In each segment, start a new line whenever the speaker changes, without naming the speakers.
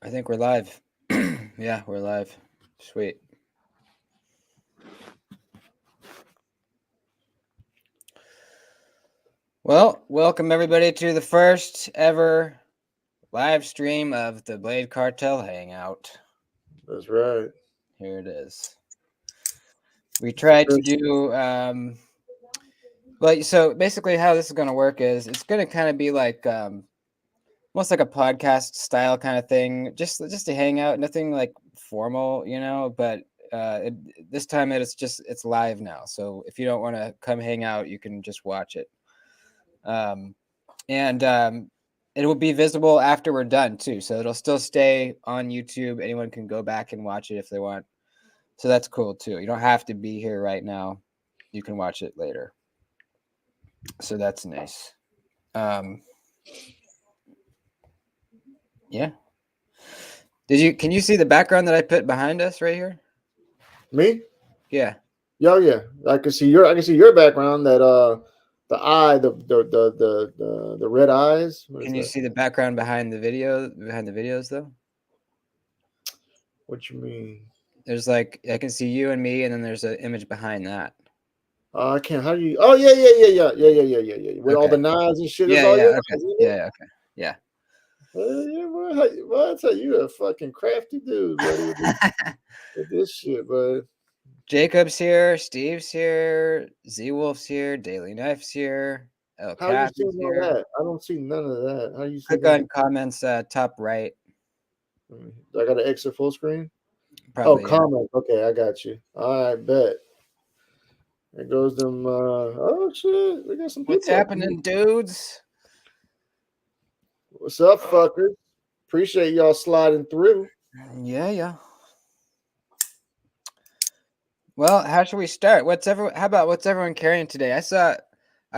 I think we're live. Yeah, we're live. Sweet. Well, welcome everybody to the first ever live stream of the Blade Cartel Hangout.
That's right.
Here it is. We tried to do, well, so basically how this is going to work is it's going to kind of be like almost like a podcast style kind of thing, just to hang out, nothing like formal, but this time it's live now. So if you don't want to come hang out, you can just watch it. And it will be visible after we're done too. So it'll still stay on YouTube. Anyone can go back and watch it if they want. So that's cool too. You don't have to be here right now. You can watch it later. So that's nice. Yeah. Can you see the background that I put behind us right here?
Me?
Yeah.
Yeah. I can see your background. That the eye, the red eyes.
Can you see the background behind the videos though?
What you mean?
There's like I can see you and me, and then there's an image behind that.
I can't. How do you? Oh yeah. With all the knives and shit.
Yeah,
All
yeah, okay. Yeah, okay. Yeah.
Well, I tell you, a fucking crafty dude, buddy. With this shit, but
Jacob's here, Steve's here, Z-Wolf's here, Daily Knife's here, El
how you
Cap
seeing
is
all
here.
that? I don't see none of that. How you see
Click
that?
on comments, top right.
I got to exit full screen.
Probably,
oh, comments. Okay, I got you. All right, bet. There goes them. Oh shit, we got some people.
What's happening, dudes?
What's up, fuckers? Appreciate y'all sliding through.
Yeah. Well, how should we start? How about what's everyone carrying today? I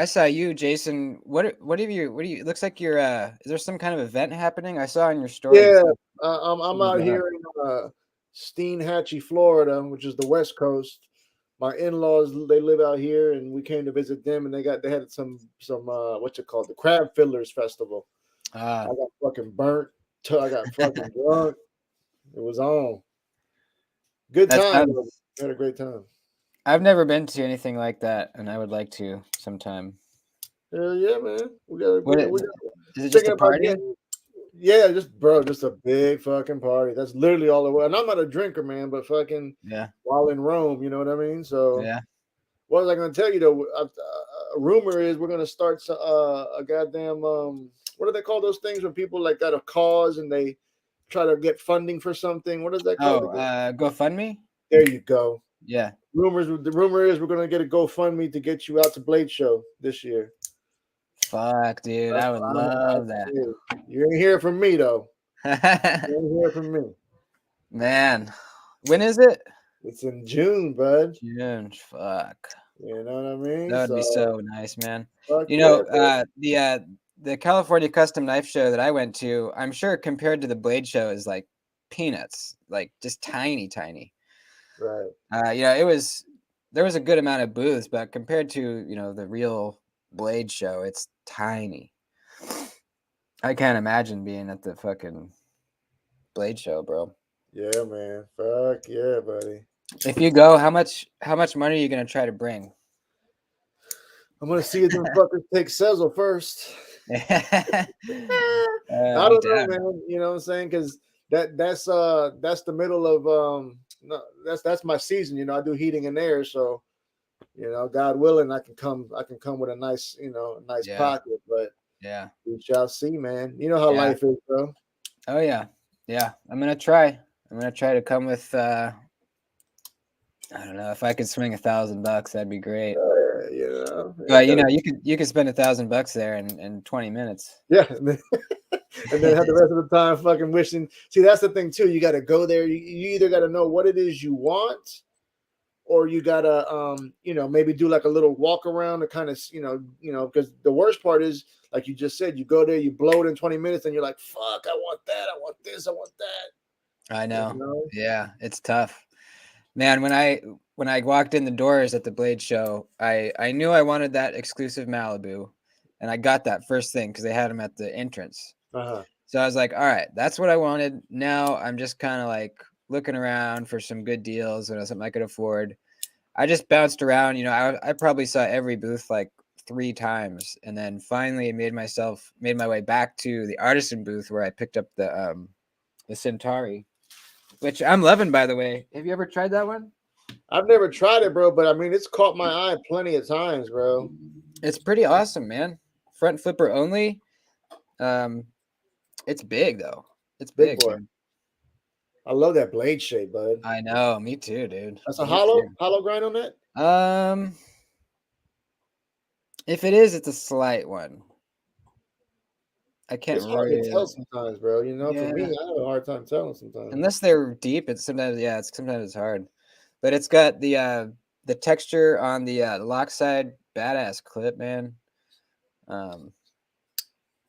saw you, Jason. What have you? It looks like you're. Is there some kind of event happening? I saw in your story.
Yeah, I'm out here in Steenhatchee, Florida, which is the West Coast. My in-laws, they live out here, and we came to visit them, and they had some what's it called, the Crab Fiddlers Festival. I got fucking burnt. I got fucking drunk. It was on. Good time. Had a great time.
I've never been to anything like that, and I would like to sometime.
Hell yeah, man.
Is it just a party?
Yeah, just a big fucking party. That's literally all it was. And I'm not a drinker, man, but fucking while in Rome, you know what I mean? So
yeah.
What was I going to tell you though? A rumor is we're going to start a goddamn what do they call those things when people like got a cause and they try to get funding for something? What is that called?
GoFundMe.
There you go.
Yeah.
The rumor is we're going to get a GoFundMe to get you out to Blade Show this year.
Fuck, dude, I would love that.
You ain't hear from me though. You ain't hear from me,
man. When is it?
It's in June, bud.
June. Fuck.
You know what I mean?
That would be so nice, man.
Yeah,
the California Custom Knife Show that I went to, I'm sure compared to the Blade Show is like peanuts, like just tiny.
Right.
There was a good amount of booths, but compared to the real Blade Show, it's tiny. I can't imagine being at the fucking Blade Show, bro.
Yeah, man. Fuck yeah, buddy.
If you go, how much money are you gonna try to bring?
I'm gonna see if them fuckers take Sezzle first. I don't know, man. You know what I'm saying? Because that's the middle of that's my season. I do heating and air, so God willing, I can come with a nice pocket. But
yeah,
we shall see, man. You know how life is, bro.
Oh yeah. I'm gonna try to come with. I don't know if I could swing $1,000, that'd be great. But you could spend $1,000 there in 20 minutes.
Yeah, and then have the rest of the time fucking wishing. See, that's the thing too. You got to go there. You either got to know what it is you want, or you gotta maybe do like a little walk around to kind of because the worst part is, like you just said, you go there, you blow it in 20 minutes, and you're like, fuck, I want that, I want this, I want that.
I know. Yeah, it's tough. Man, when I walked in the doors at the Blade Show, I knew I wanted that exclusive Malibu, and I got that first thing because they had them at the entrance. So I was like, all right, that's what I wanted. Now I'm just kind of like looking around for some good deals and something I could afford. I just bounced around, I probably saw every booth like 3 times, and then finally made my way back to the artisan booth where I picked up the Centauri, which I'm loving, by the way. Have you ever tried that one?
I've never tried it, bro, but I mean, it's caught my eye plenty of times, bro.
It's pretty awesome, man. Front flipper only. It's big though. It's
Big
big,
boy.
man.
I love that blade shape, bud.
I know, me too, dude.
That's a
Me too.
hollow grind on that?
If it is, it's a slight one. I can't
It's hard to
really.
tell sometimes, bro. For
Yeah,
me, I have a hard time telling sometimes.
unless they're deep, sometimes it's hard. But it's got the texture on the lock side, badass clip, man.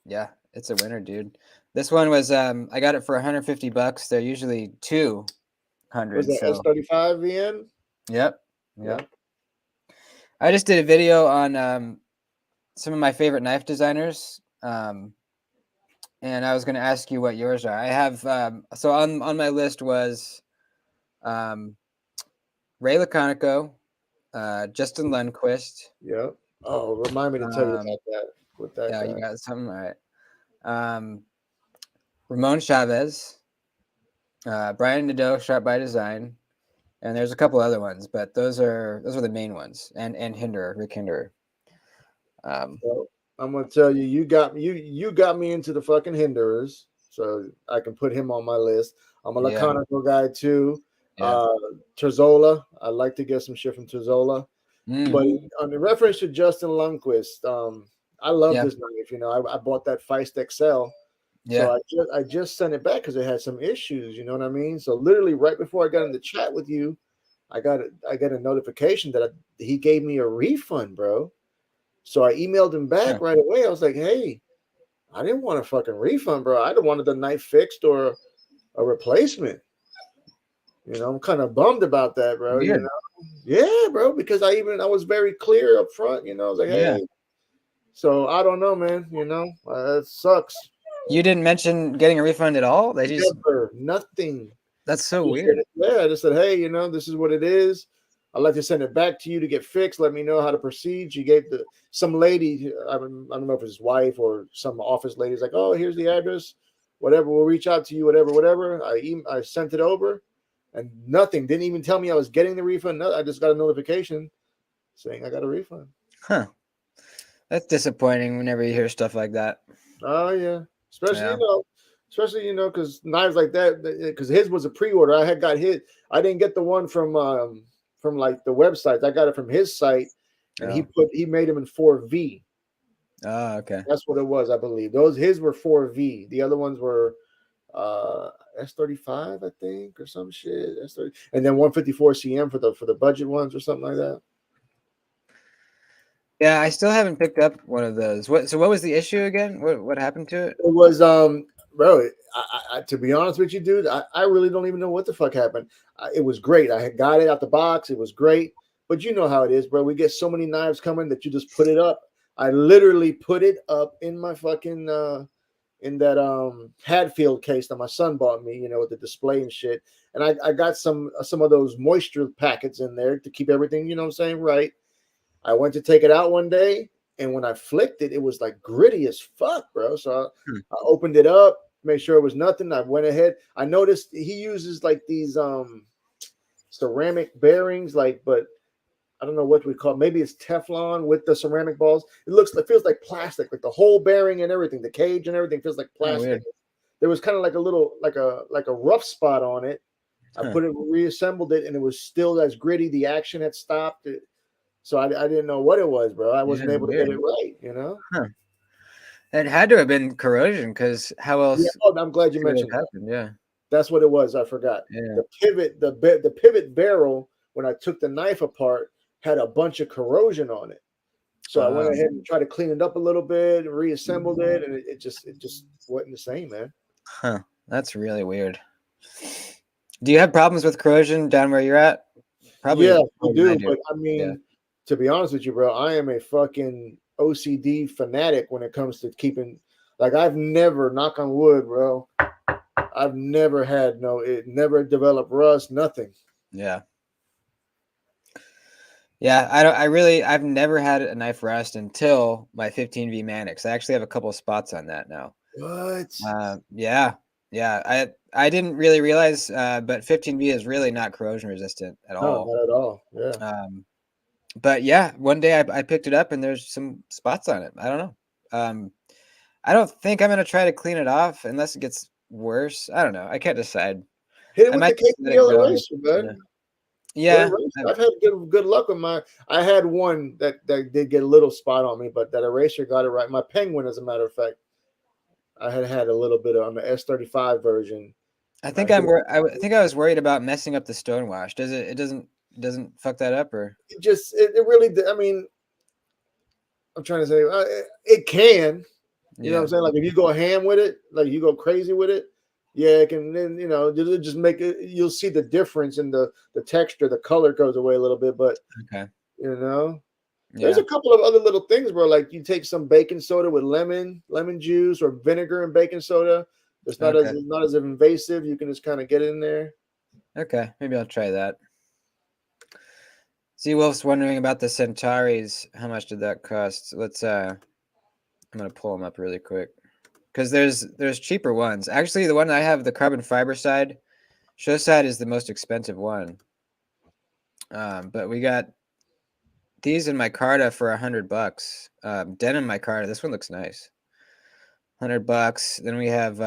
Yeah, it's a winner, dude. This one was I got it for $150. They're usually
Was
$200.
that
So
S35 VN?
yep.
Yeah.
I just did a video on some of my favorite knife designers. And I was going to ask you what yours are. I have so on my list was Ray Laconico, Justin Lundquist.
Yep. Oh, remind me to tell you about that with that guy.
You got something. All right. Ramon Chavez, Brian Nadeau, Shot by Design, and there's a couple other ones, but those are the main ones. And Rick Hinderer.
Well, I'm gonna tell you, you got me into the fucking Hinderers, so I can put him on my list. I'm a Laconico guy too.
Yeah.
Terzola, I like to get some shit from Terzola.
Mm.
But on the reference to Justin Lundquist, I love
Yeah.
this knife. I bought that Feist XL.
Yeah.
So I just sent it back because it had some issues. You know what I mean? So literally right before I got in the chat with you, I got a notification that he gave me a refund, bro. So I emailed him back right away. I was like, hey, I didn't want a fucking refund, bro. I wanted the knife fixed or a replacement. I'm kind of bummed about that, bro.
Weird.
Yeah, bro, because I was very clear up front. I was like, hey. So I don't know, man. It sucks.
You didn't mention getting a refund at all? They just
nothing.
That's so weird.
I just said, hey, this is what it is. I'd like to send it back to you to get fixed. Let me know how to proceed. She gave some lady, I don't know if it's his wife or some office lady's like, oh, here's the address. Whatever, we'll reach out to you. Whatever. I sent it over, and nothing. Didn't even tell me I was getting the refund. No, I just got a notification saying I got a refund.
Huh. That's disappointing whenever you hear stuff like that.
Oh yeah, especially because knives like that. Because his was a pre-order. I had got his. I didn't get the one from like the websites. I got it from his site, and he made them in 4V.
Oh, okay.
That's what it was, I believe. His were 4V. The other ones were S35, I think, or some shit. S30, and then 154 CM for the budget ones or something like that.
Yeah, I still haven't picked up one of those. So what was the issue again? What happened to it?
It was bro, I to be honest with you, dude, I really don't even know what the fuck happened. It was great. I had got it out the box. It was great. But you know how it is, bro. We get so many knives coming that you just put it up. I literally put it up in my fucking in that Hadfield case that my son bought me, with the display and shit. And I got some of those moisture packets in there to keep everything, right. I went to take it out one day, and when I flicked it, it was like gritty as fuck, bro. So I opened it up, made sure it was nothing. I went ahead. I noticed he uses like these ceramic bearings, but I don't know what we call it. Maybe it's Teflon with the ceramic balls. It feels like plastic, like the whole bearing and everything, the cage and everything feels like plastic. There was kind of like a little like a rough spot on it. I reassembled it, and it was still as gritty. The action had stopped. So I didn't know what it was, bro. I wasn't able to get it right,
Huh. It had to have been corrosion, because how else?
Yeah, I'm glad you mentioned that.
Yeah,
that's what it was. I forgot.
Yeah.
The pivot barrel, when I took the knife apart, had a bunch of corrosion on it. So I went ahead and tried to clean it up a little bit, and reassembled it, and it just wasn't the same, man.
Huh. That's really weird. Do you have problems with corrosion down where you're at?
Probably. Yeah, I do. But I mean, to be honest with you, bro, I am a fucking OCD fanatic when it comes to keeping. Like I've never, knock on wood, bro. I've never had it never developed rust, nothing.
Yeah. Yeah, I've never had a knife rust until my 15V Manix. I actually have a couple of spots on that now.
What?
Yeah. I didn't really realize, but 15V is really not corrosion resistant at
No,
all.
not at all. Yeah.
But yeah, one day I picked it up and there's some spots on it. I don't know. I don't think I'm gonna try to clean it off unless it gets worse. I don't know. I can't decide.
Hit it
I
with the
might just let it
KPL
go.
eraser, bud.
Yeah.
I've had good luck with my. I had one that did get a little spot on me, but that eraser got it right. My Penguin, as a matter of fact, I had a little bit on the S35 version.
I think I think I was worried about messing up the stonewash. Does it? It doesn't fuck that up, or
it really. I mean, I'm trying to say it can. You know what I'm saying? Like if you go ham with it, like you go crazy with it, yeah, it can. Then it'll just make it. You'll see the difference in the texture. The color goes away a little bit, but
okay.
There's a couple of other little things, bro. Like you take some baking soda with lemon juice, or vinegar and baking soda. It's not as invasive. You can just kind of get it in there.
Okay, maybe I'll try that. Z Wolf's wondering about the Centauris. How much did that cost? Let's I'm gonna pull them up really quick because there's cheaper ones. Actually, the one I have, the carbon fiber side, show side, is the most expensive one. But we got these in micarta for $100. Denim micarta. This one looks nice. $100. Then we have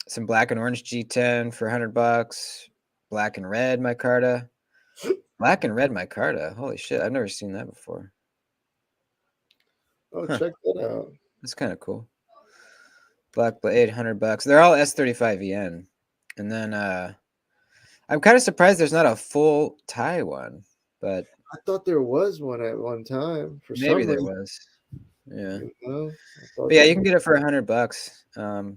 some black and orange G10 for $100. Black and red micarta. Black and red micarta. Holy shit! I've never seen that before.
Oh, check that out.
That's kind of cool. Black blade, $100. They're all S35VN. And then I'm kind of surprised there's not a full tie one, but
I thought there was one at one time. For
maybe
some
there
reason.
was. Yeah.
But
yeah, you can get it for $100.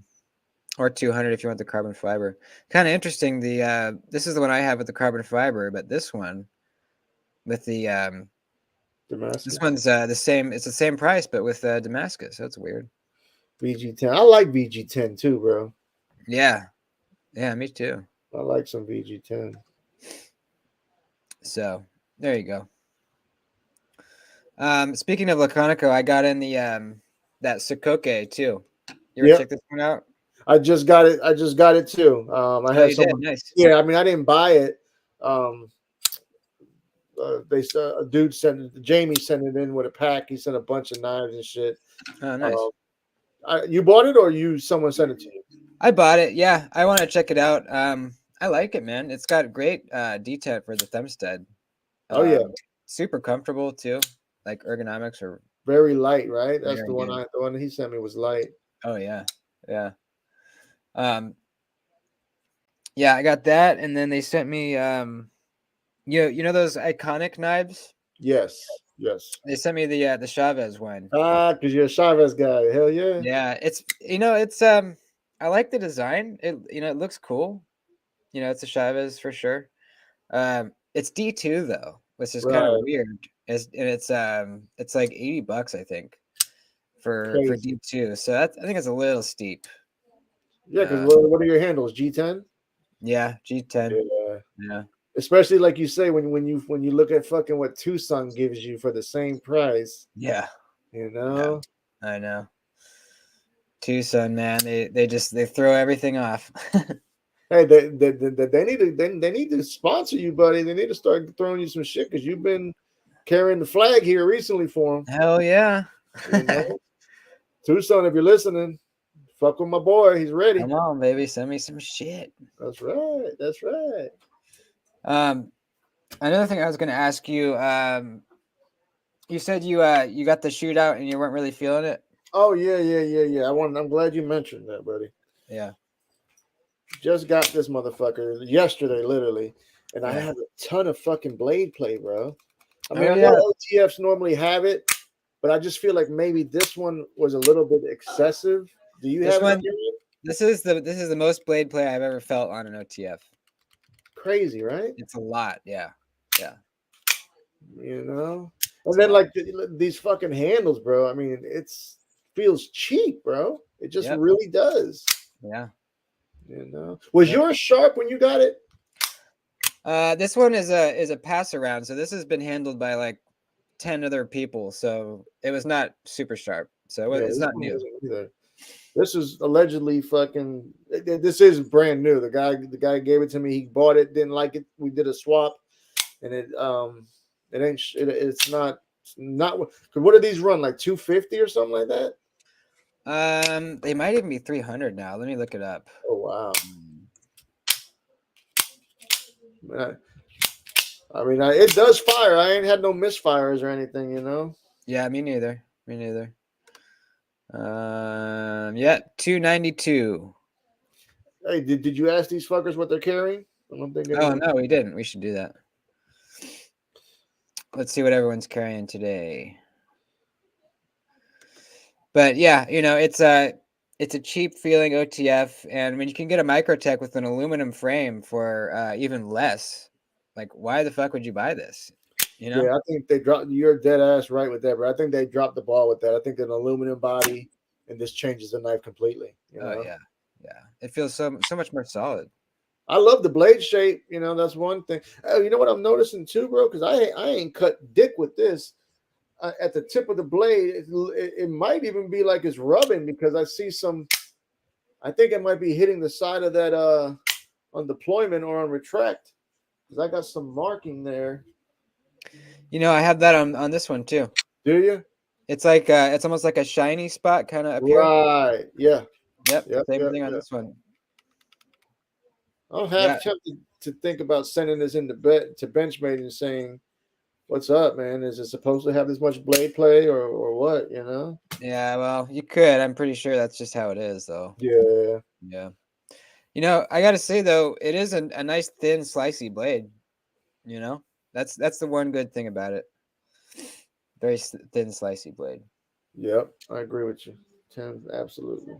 Or 200 if you want the carbon fiber. Kind of interesting. This is the one I have with the carbon fiber, but this one with the
Damascus.
This one's the same. It's the same price, but with Damascus. That's weird.
VG10. I like VG10 too, bro.
Yeah, me too.
I like some VG10.
So there you go. Speaking of Laconico, I got in the that Sokoke too. You ever check this one out?
I just got it too. I had someone.
Nice.
Yeah, I mean, I didn't buy it. A dude Jamie sent it in with a pack. He sent a bunch of knives and shit.
Oh, nice.
You bought it, or someone sent it to you?
I bought it. Yeah, I want to check it out. I like it, man. It's got great detent for the thumb stud.
Oh yeah,
super comfortable too. Like ergonomics are
very light, right? That's the one. The one he sent me was light.
Oh yeah. Yeah, I got that, and then they sent me you know those iconic knives?
Yes.
They sent me the Chavez one.
Because you're a Chavez guy. Hell yeah.
Yeah, it's I like the design. It looks cool. It's a Chavez for sure. It's D2 though, which is kind of weird. It's like $80, I think, for D2. So I think it's a little steep.
Yeah, because what are your handles? G10?
Yeah, G10. Yeah.
Especially like you say, when you look at fucking what Tucson gives you for the same price.
Yeah.
Yeah,
I know. Tucson, man, they throw everything off.
Hey, they need to sponsor you, buddy. They need to start throwing you some shit because you've been carrying the flag here recently for them.
Hell yeah.
Tucson, if you're listening, fuck with my boy. He's ready.
Come on, baby. Send me some shit.
That's right.
Another thing I was going to ask you, you said you got the shootout and you weren't really feeling it.
Oh yeah. I'm glad you mentioned that, buddy.
Yeah.
Just got this motherfucker yesterday, literally, and I have a ton of fucking blade play, bro. I mean, I know OTFs normally have it, but I just feel like maybe this one was a little bit excessive. Do you have one?
This is the most blade play I've ever felt on an OTF.
Crazy, right?
It's a lot, yeah.
And then like these fucking handles, bro. I mean, feels cheap, bro. It just really does.
Yeah.
You know, was yours sharp when you got it?
This one is a pass around, so this has been handled by like 10 other people, so it was not super sharp. So it's not new.
This is allegedly fucking. This is brand new. The guy gave it to me. He bought it, didn't like it. We did a swap, and it's not. What do these run, like 250 or something like that?
They might even be 300 now. Let me look it up.
Oh wow. I mean, it does fire. I ain't had no misfires or anything, you know.
Yeah, me neither. Yeah, 292.
Hey, did you ask these fuckers what they're carrying?
Oh no, we didn't. We should do that. Let's see what everyone's carrying today. But yeah, you know, it's a cheap feeling OTF, and when you can get a Microtech with an aluminum frame for even less, like why the fuck would you buy this? You know?
Yeah, I think they dropped. You're dead ass right with that, but I think they dropped the ball with that. I think an aluminum body and this changes the knife completely. You know?
Oh yeah, it feels so much more solid.
I love the blade shape. You know, that's one thing. Oh, you know what I'm noticing too, bro? Because I ain't cut dick with this. At the tip of the blade, it might even be like it's rubbing because I see some. I think it might be hitting the side of that on deployment or on retract because I got some marking there.
You know, I have that on this one too.
Do you?
It's like it's almost like a shiny spot kind of up here.
Right. Yeah.
Yep. Same thing on this one.
I'm half tempted to think about sending this into to Benchmade and saying, "What's up, man? Is it supposed to have this much blade play or what?" You know?
Yeah. Well, you could. I'm pretty sure that's just how it is, though.
Yeah.
Yeah. You know, I gotta say though, it is a nice thin, slicey blade. You know, that's the one good thing about it. Very thin, slicey blade.
Yep, I agree with you. Tim, absolutely.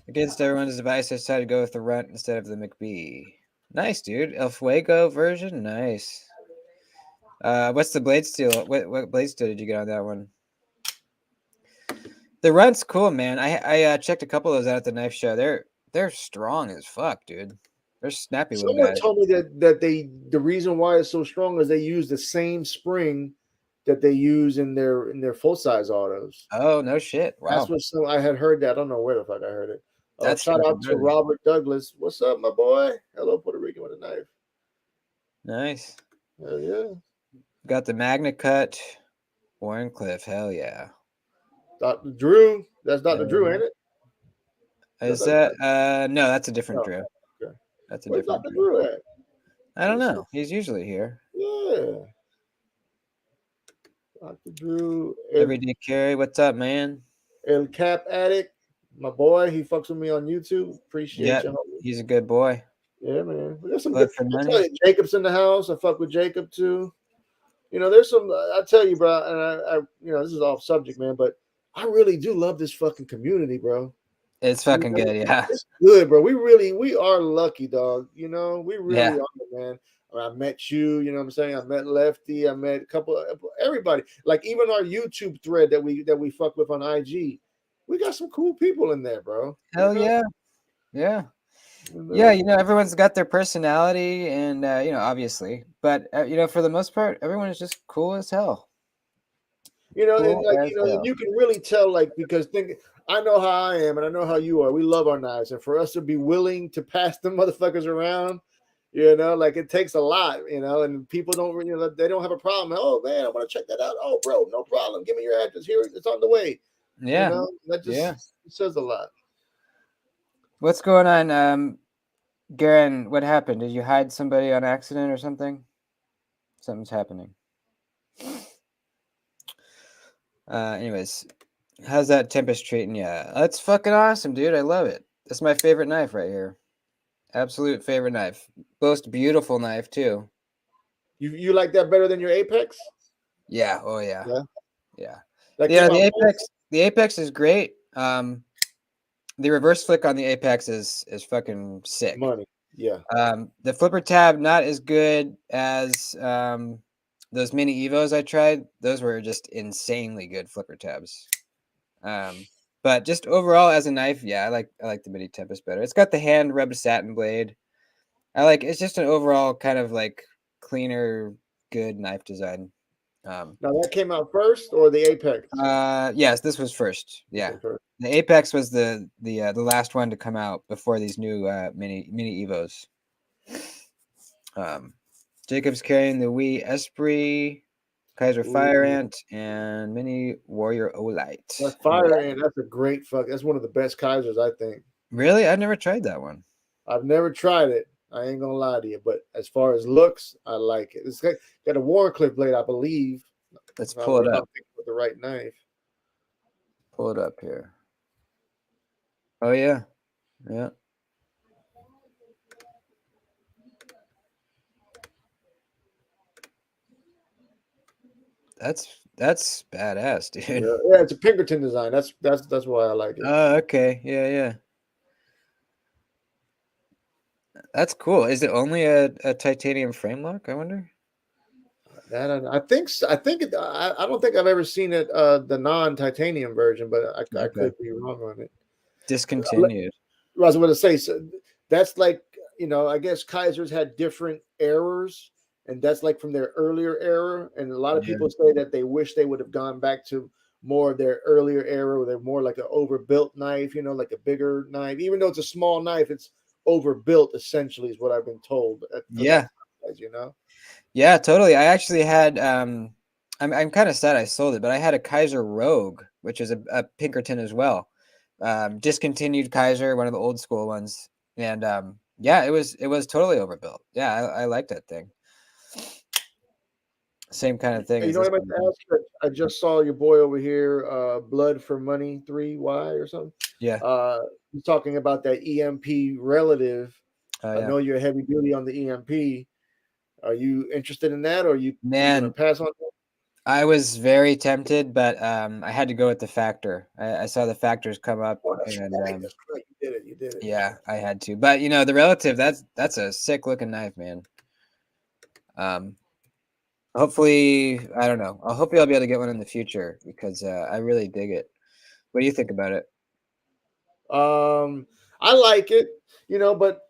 Against everyone's device, I decided to go with the Runt instead of the McBee. Nice, dude. El Fuego version, nice. What's the blade steel? What blade steel did you get on that one? The Runt's cool, man. I checked a couple of those out at the knife show. They're strong as fuck, dude. They're snappy little guys.
Someone told me that the reason why it's so strong is they use the same spring that they use in their full size autos.
Oh no shit! Wow,
that's what I had heard that. I don't know where the fuck I heard it.
That's
shout out to Robert Douglas. What's up, my boy? Hello, Puerto Rican with a knife.
Nice.
Hell yeah.
Got the Magna Cut, Warrenclyffe. Hell yeah.
Dr. Drew. That's Dr. Drew, ain't it?
Is that? No, that's a different Drew.
Okay.
That's a
Where's
different
Dr. Drew at?
I don't know. He's usually here.
Yeah. Dr. Drew.
Everyday Carry. What's up, man?
El Cap Addict. My boy. He fucks with me on YouTube. Appreciate you.
He's a good boy.
Yeah, man. We got some good. Jacob's in the house. I fuck with Jacob too. You know, there's some. I tell you, bro, and I you know, this is off subject, man, but I really do love this fucking community, bro.
It's fucking good, yeah.
It's good, bro. We are lucky, dog. You know, we really are, man. I met you, you know what I'm saying? I met Lefty, I met a couple of everybody. Like even our YouTube thread that we fuck with on IG. We got some cool people in there, bro.
Hell yeah. Yeah. Yeah, you know, everyone's got their personality and you know, obviously, but you know, for the most part, everyone is just cool as hell.
You know, and like you know, you can really tell, like, because I know how I am and I know how you are. We love our knives, and for us to be willing to pass them motherfuckers around, you know, like it takes a lot, you know, and people don't, you know, they don't have a problem. Oh man, I want to check that out. Oh, bro, no problem. Give me your address. Here, it's on the way.
Yeah,
you know, that just says a lot.
What's going on, Garen? What happened? Did you hide somebody on accident or something? Something's happening. Anyways, how's that Tempest treating you? That's fucking awesome, dude. I love it. That's my favorite knife right here. Absolute favorite knife. Most beautiful knife too.
You like that better than your Apex?
Yeah. Oh yeah. Yeah.
Like
the Apex is great. The reverse flick on the Apex is fucking sick.
Money. Yeah.
The flipper tab not as good as those mini Evos I tried. Those were just insanely good flipper tabs. But But just overall as a knife, yeah, I like the Mini Tempest better. It's got the hand rubbed satin blade. It's just an overall kind of like cleaner, good knife design.
Now that came out first, or the Apex?
Yes, this was first. Yeah,
Okay, first.
the Apex was the last one to come out before these new mini Evos. Jacob's carrying the Wii Esprit, Kaiser Fire Ant, and Mini Warrior Olight.
That Fire Ant, that's a great fuck. That's one of the best Kaisers, I think.
Really, I've never tried that one.
I've never tried it. I ain't gonna lie to you, but as far as looks, I like it. It's got a Warcliffe blade, I believe.
Let's pull it up
with the right knife.
Pull it up here. Oh yeah, yeah. That's badass, dude.
Yeah, it's a Pinkerton design. That's why I like it.
Oh, okay. Yeah. That's cool. Is it only a titanium frame lock, I wonder?
I think I don't think I've ever seen it the non-titanium version, but I could be wrong on it.
Discontinued.
I was going to say, so that's like, I guess Kaisers had different errors, and that's like from their earlier era. And a lot of people say that they wish they would have gone back to more of their earlier era, where they're more like an overbuilt knife, like a bigger knife. Even though it's a small knife, it's overbuilt essentially, is what I've been told.
Yeah.
Size,
Yeah, totally. I actually had I'm kind of sad I sold it, but I had a Kaiser Rogue, which is a Pinkerton as well. Discontinued Kaiser, one of the old school ones. And yeah, it was totally overbuilt. Yeah, I liked that thing. Same kind of thing.
Hey, what I meant to ask? I just saw your boy over here, Blood for Money 3Y or something.
Yeah.
He's talking about that EMP relative.
Yeah.
I know you're heavy duty on the EMP. Are you interested in that, or you gonna pass on that?
I was very tempted, but I had to go with the Factor. I saw the Factors come up, and
that's right. You did it.
Yeah, I had to. But the relative, that's a sick looking knife, man. Hopefully, I don't know. I'll be able to get one in the future because I really dig it. What do you think about it?
I like it, but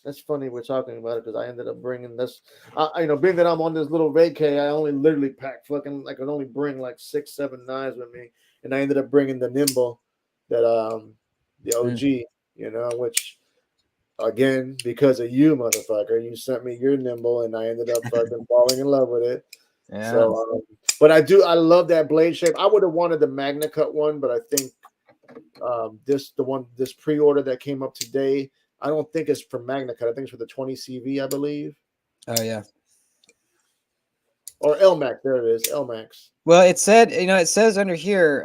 that's funny we're talking about it because I ended up bringing this. Being that I'm on this little vacay, I only literally packed fucking I could only bring like 6-7 knives with me, and I ended up bringing the Nimble, that the OG, which again because of you, motherfucker, you sent me your Nimble, and I ended up fucking falling in love with it.
Yeah.
So, but I love that blade shape. I would have wanted the Magna Cut one, but I think this pre-order that came up today, I don't think it's for Magna Cut. I think it's for the 20 CV, I believe.
Oh yeah.
Or LMAX. There it is, LMAX.
Well, it says under here.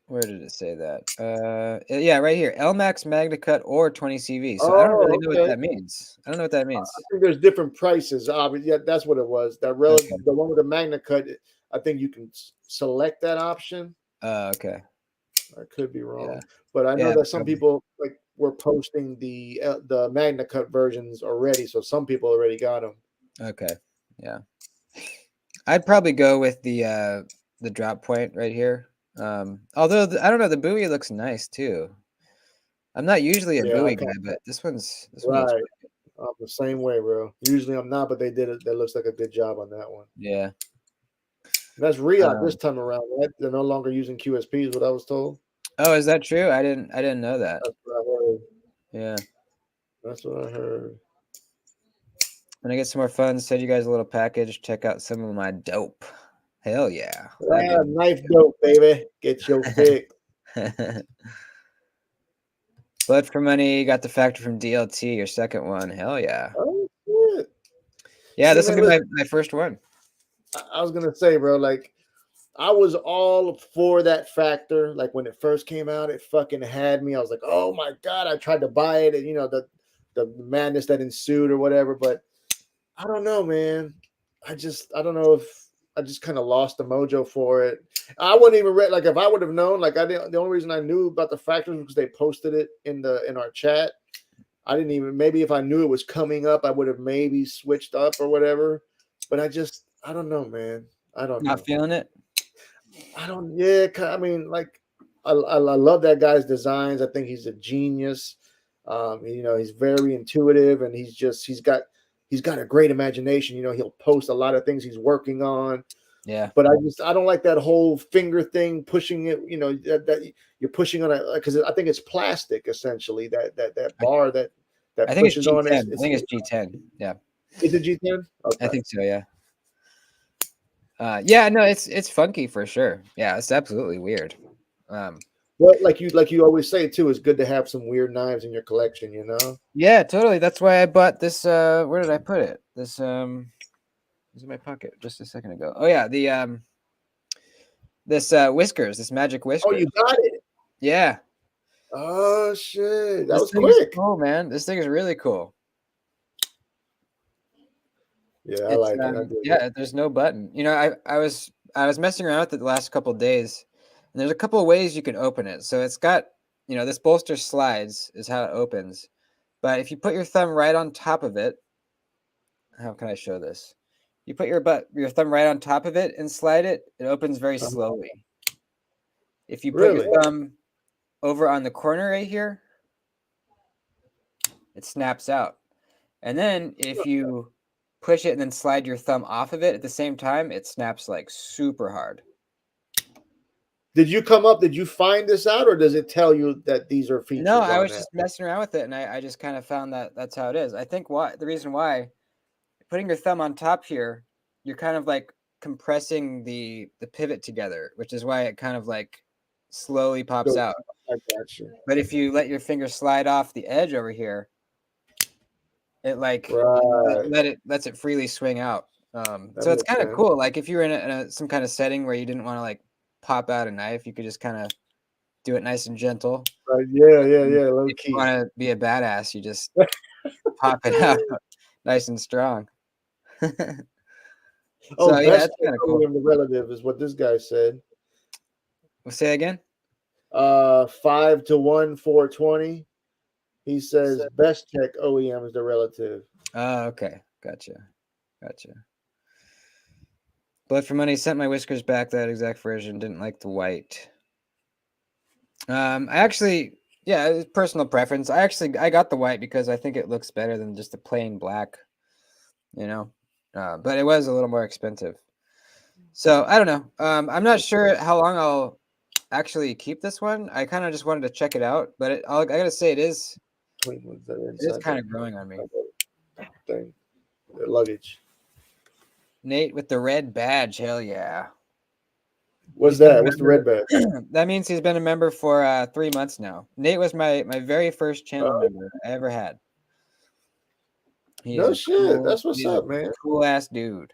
Where did it say that? Yeah, right here. LMAX, Magna Cut, or 20 CV. So I don't really know what that means. I don't know what that means.
I think there's different prices. Yeah, that's what it was. That relative, the one with the Magna Cut. I think you can select that option.
Okay.
I could be wrong, but I know that some people were posting the Magna Cut versions already, so some people already got them.
Okay, yeah. I'd probably go with the drop point right here. Although I don't know, the buoy looks nice too. I'm not usually a buoy guy, but this one's
right. I'm the same way, bro. Usually I'm not, but they did it. That looks like a good job on that one.
Yeah.
And that's Riyadh this time around, right? They're no longer using QSP, is what I was told.
Oh, is that true? I didn't know that.
That's what I heard.
Yeah.
That's what I heard.
When I get some more funds, send you guys a little package. Check out some of my dope. Hell yeah.
Knife dope, baby. Get your fix.
Blood for Money, got the Factor from DLT, your second one. Hell yeah.
Oh, shit.
Yeah, this will be my first one.
I was going to say, bro, I was all for that Factor. Like, when it first came out, it fucking had me. I was like, oh, my God. I tried to buy it, and, the madness that ensued or whatever. But I don't know, man. I don't know if I just kind of lost the mojo for it. I wouldn't even read, if I would have known, the only reason I knew about the Factors was because they posted it in our chat. I didn't even, maybe if I knew it was coming up, I would have maybe switched up or whatever. But I don't know, man. I don't know.
Not feeling it?
I don't. Yeah, I mean, like, I love that guy's designs. I think he's a genius. He's very intuitive, and he's got a great imagination. He'll post a lot of things he's working on.
Yeah.
But I don't like that whole finger thing, pushing it. That you're pushing on it because I think it's plastic essentially. That bar that
I think it's
pushes on
G10.
it.
I think it's G10. Yeah.
Is it G10?
I
Okay.
think so. Yeah. Yeah. No, it's funky for sure. Yeah, it's absolutely weird.
Well, like you always say too, it's good to have some weird knives in your collection.
Yeah, totally. That's why I bought this. Where did I put it? This was in my pocket just a second ago. Oh yeah, the this whiskers, this magic
Oh,
whiskers.
you got it.
Yeah.
Oh shit, that
This
was
thing is
quick.
cool, man. This thing is really cool.
Yeah, I
It's
like it. I do.
yeah, there's no button. I was messing around with it the last couple of days, and there's a couple of ways you can open it. So it's got, this bolster slides is how it opens. But if you put your thumb right on top of it, how can I show this? You put your thumb right on top of it and slide it, it opens very slowly. If you put
Really?
your thumb over on the corner right here, it snaps out. And then if you push it and then slide your thumb off of it at the same time, it snaps like super hard.
Did you find this out, or does it tell you that these are features?
No, I was just messing around with it, and I just kind of found that that's how it is. I think the reason why putting your thumb on top here, you're kind of like compressing the pivot together, which is why it kind of like slowly pops out.
I got you.
But if you let your finger slide off the edge over here, it like lets it freely swing out. So it's kind of cool. Like if you were in some kind of setting where you didn't want to like pop out a knife, you could just kind of do it nice and gentle.
Yeah.
If you want to be a badass, you just pop it out nice and strong. So yeah, that's kind of cool.
The relative is what this guy said.
We'll say again.
5 to 1, 420. He says best tech OEM is the relative.
Oh, okay. Gotcha. Blood for Money sent my whiskers back. That exact version. Didn't like the white. I actually, yeah, it's personal preference. I got the white because I think it looks better than just the plain black. But it was a little more expensive. So I don't know. I'm not sure how long I'll actually keep this one. I kind of just wanted to check it out, but I gotta say it is kind of growing on me.
Thing. Their luggage.
Nate with the red badge, hell yeah.
What's that? What's the red badge?
That means he's been a member for 3 months now. Nate was my very first channel member I ever had.
No shit. That's what's up, man.
Cool ass dude.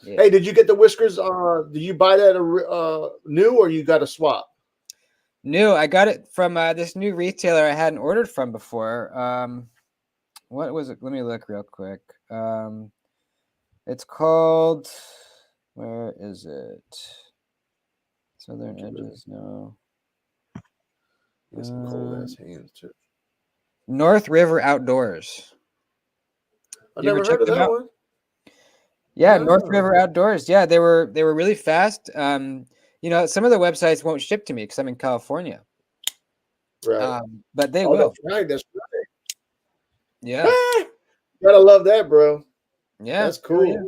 Yeah. Hey, did you get the whiskers? Did you buy that new, or you got a swap?
New. I got it from this new retailer I hadn't ordered from before. What was it? Let me look real quick. It's called. Where is it? Southern Edges. No.
Some cold ass hands too.
North River Outdoors.
I never heard of that one.
Yeah, North River Outdoors. Yeah, they were really fast. Some of the websites won't ship to me because I'm in California.
Right.
But they will.
That's right. That's right.
Yeah.
Gotta love that, bro.
Yeah.
That's cool.
Yeah.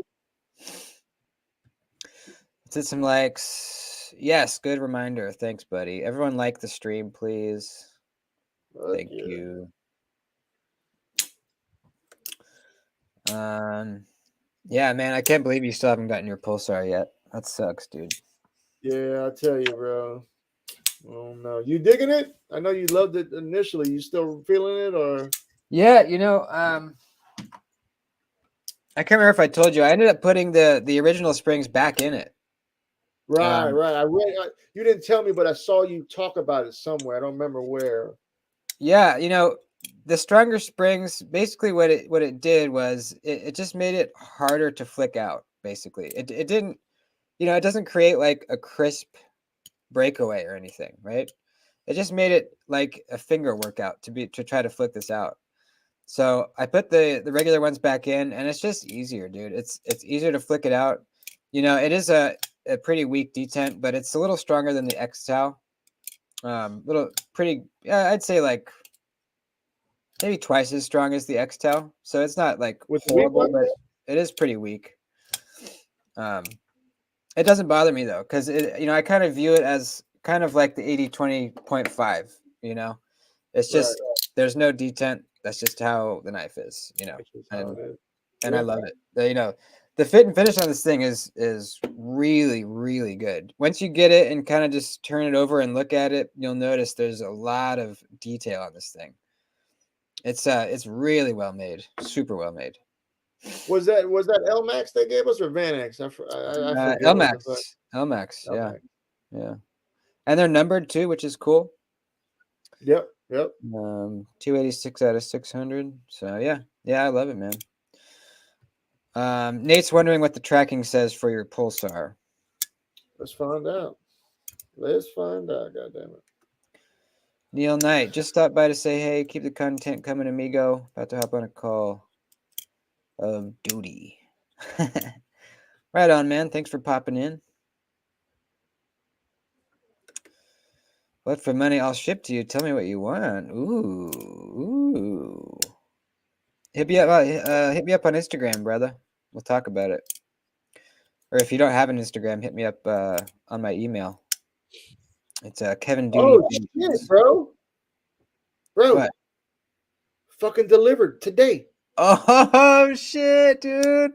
Did some likes. Yes, good reminder. Thanks, buddy. Everyone like the stream, please. Thank you. Yeah, man, I can't believe you still haven't gotten your Pulsar yet. That sucks, dude.
Yeah, I tell you, bro. Oh no, you digging it? I know you loved it initially. You still feeling it, or?
Yeah, I can't remember if I told you. I ended up putting the original springs back in it.
Right. You didn't tell me, but I saw you talk about it somewhere. I don't remember where.
Yeah, the stronger springs, basically what it did was it just made it harder to flick out. Basically, it didn't, it doesn't create like a crisp breakaway or anything, right? It just made it like a finger workout to try to flick this out. So I put the regular ones back in, and it's just easier, dude. It's easier to flick it out. It is a pretty weak detent, but it's a little stronger than the X-Tau. Little pretty, I'd say like maybe twice as strong as the X-Tau. So it's not like
With the weak
horrible,
one?
but it is pretty weak. It doesn't bother me though, because I kind of view it as kind of like the 80-20.5. It's just there's no detent. That's just how the knife is. And I love it. The fit and finish on this thing is really, really good. Once you get it and kind of just turn it over and look at it, you'll notice there's a lot of detail on this thing. It's really well made, super well made.
Was that LMAX they gave us or VanX? I forget.
LMAX, yeah, yeah, and they're numbered too, which is cool.
Yep.
286 out of 600. So yeah, I love it, man. Nate's wondering what the tracking says for your Pulsar.
Let's find out. God damn it.
Neil Knight just stopped by to say, hey, keep the content coming, amigo. About to hop on a call of duty. Right on, man. Thanks for popping in. What for money I'll ship to you? Tell me what you want. Ooh. Hit me up on Instagram, brother. We'll talk about it. Or if you don't have an Instagram, hit me up on my email. It's Kevin Duty.
Oh shit, bro. What? Fucking delivered today.
Oh shit, dude.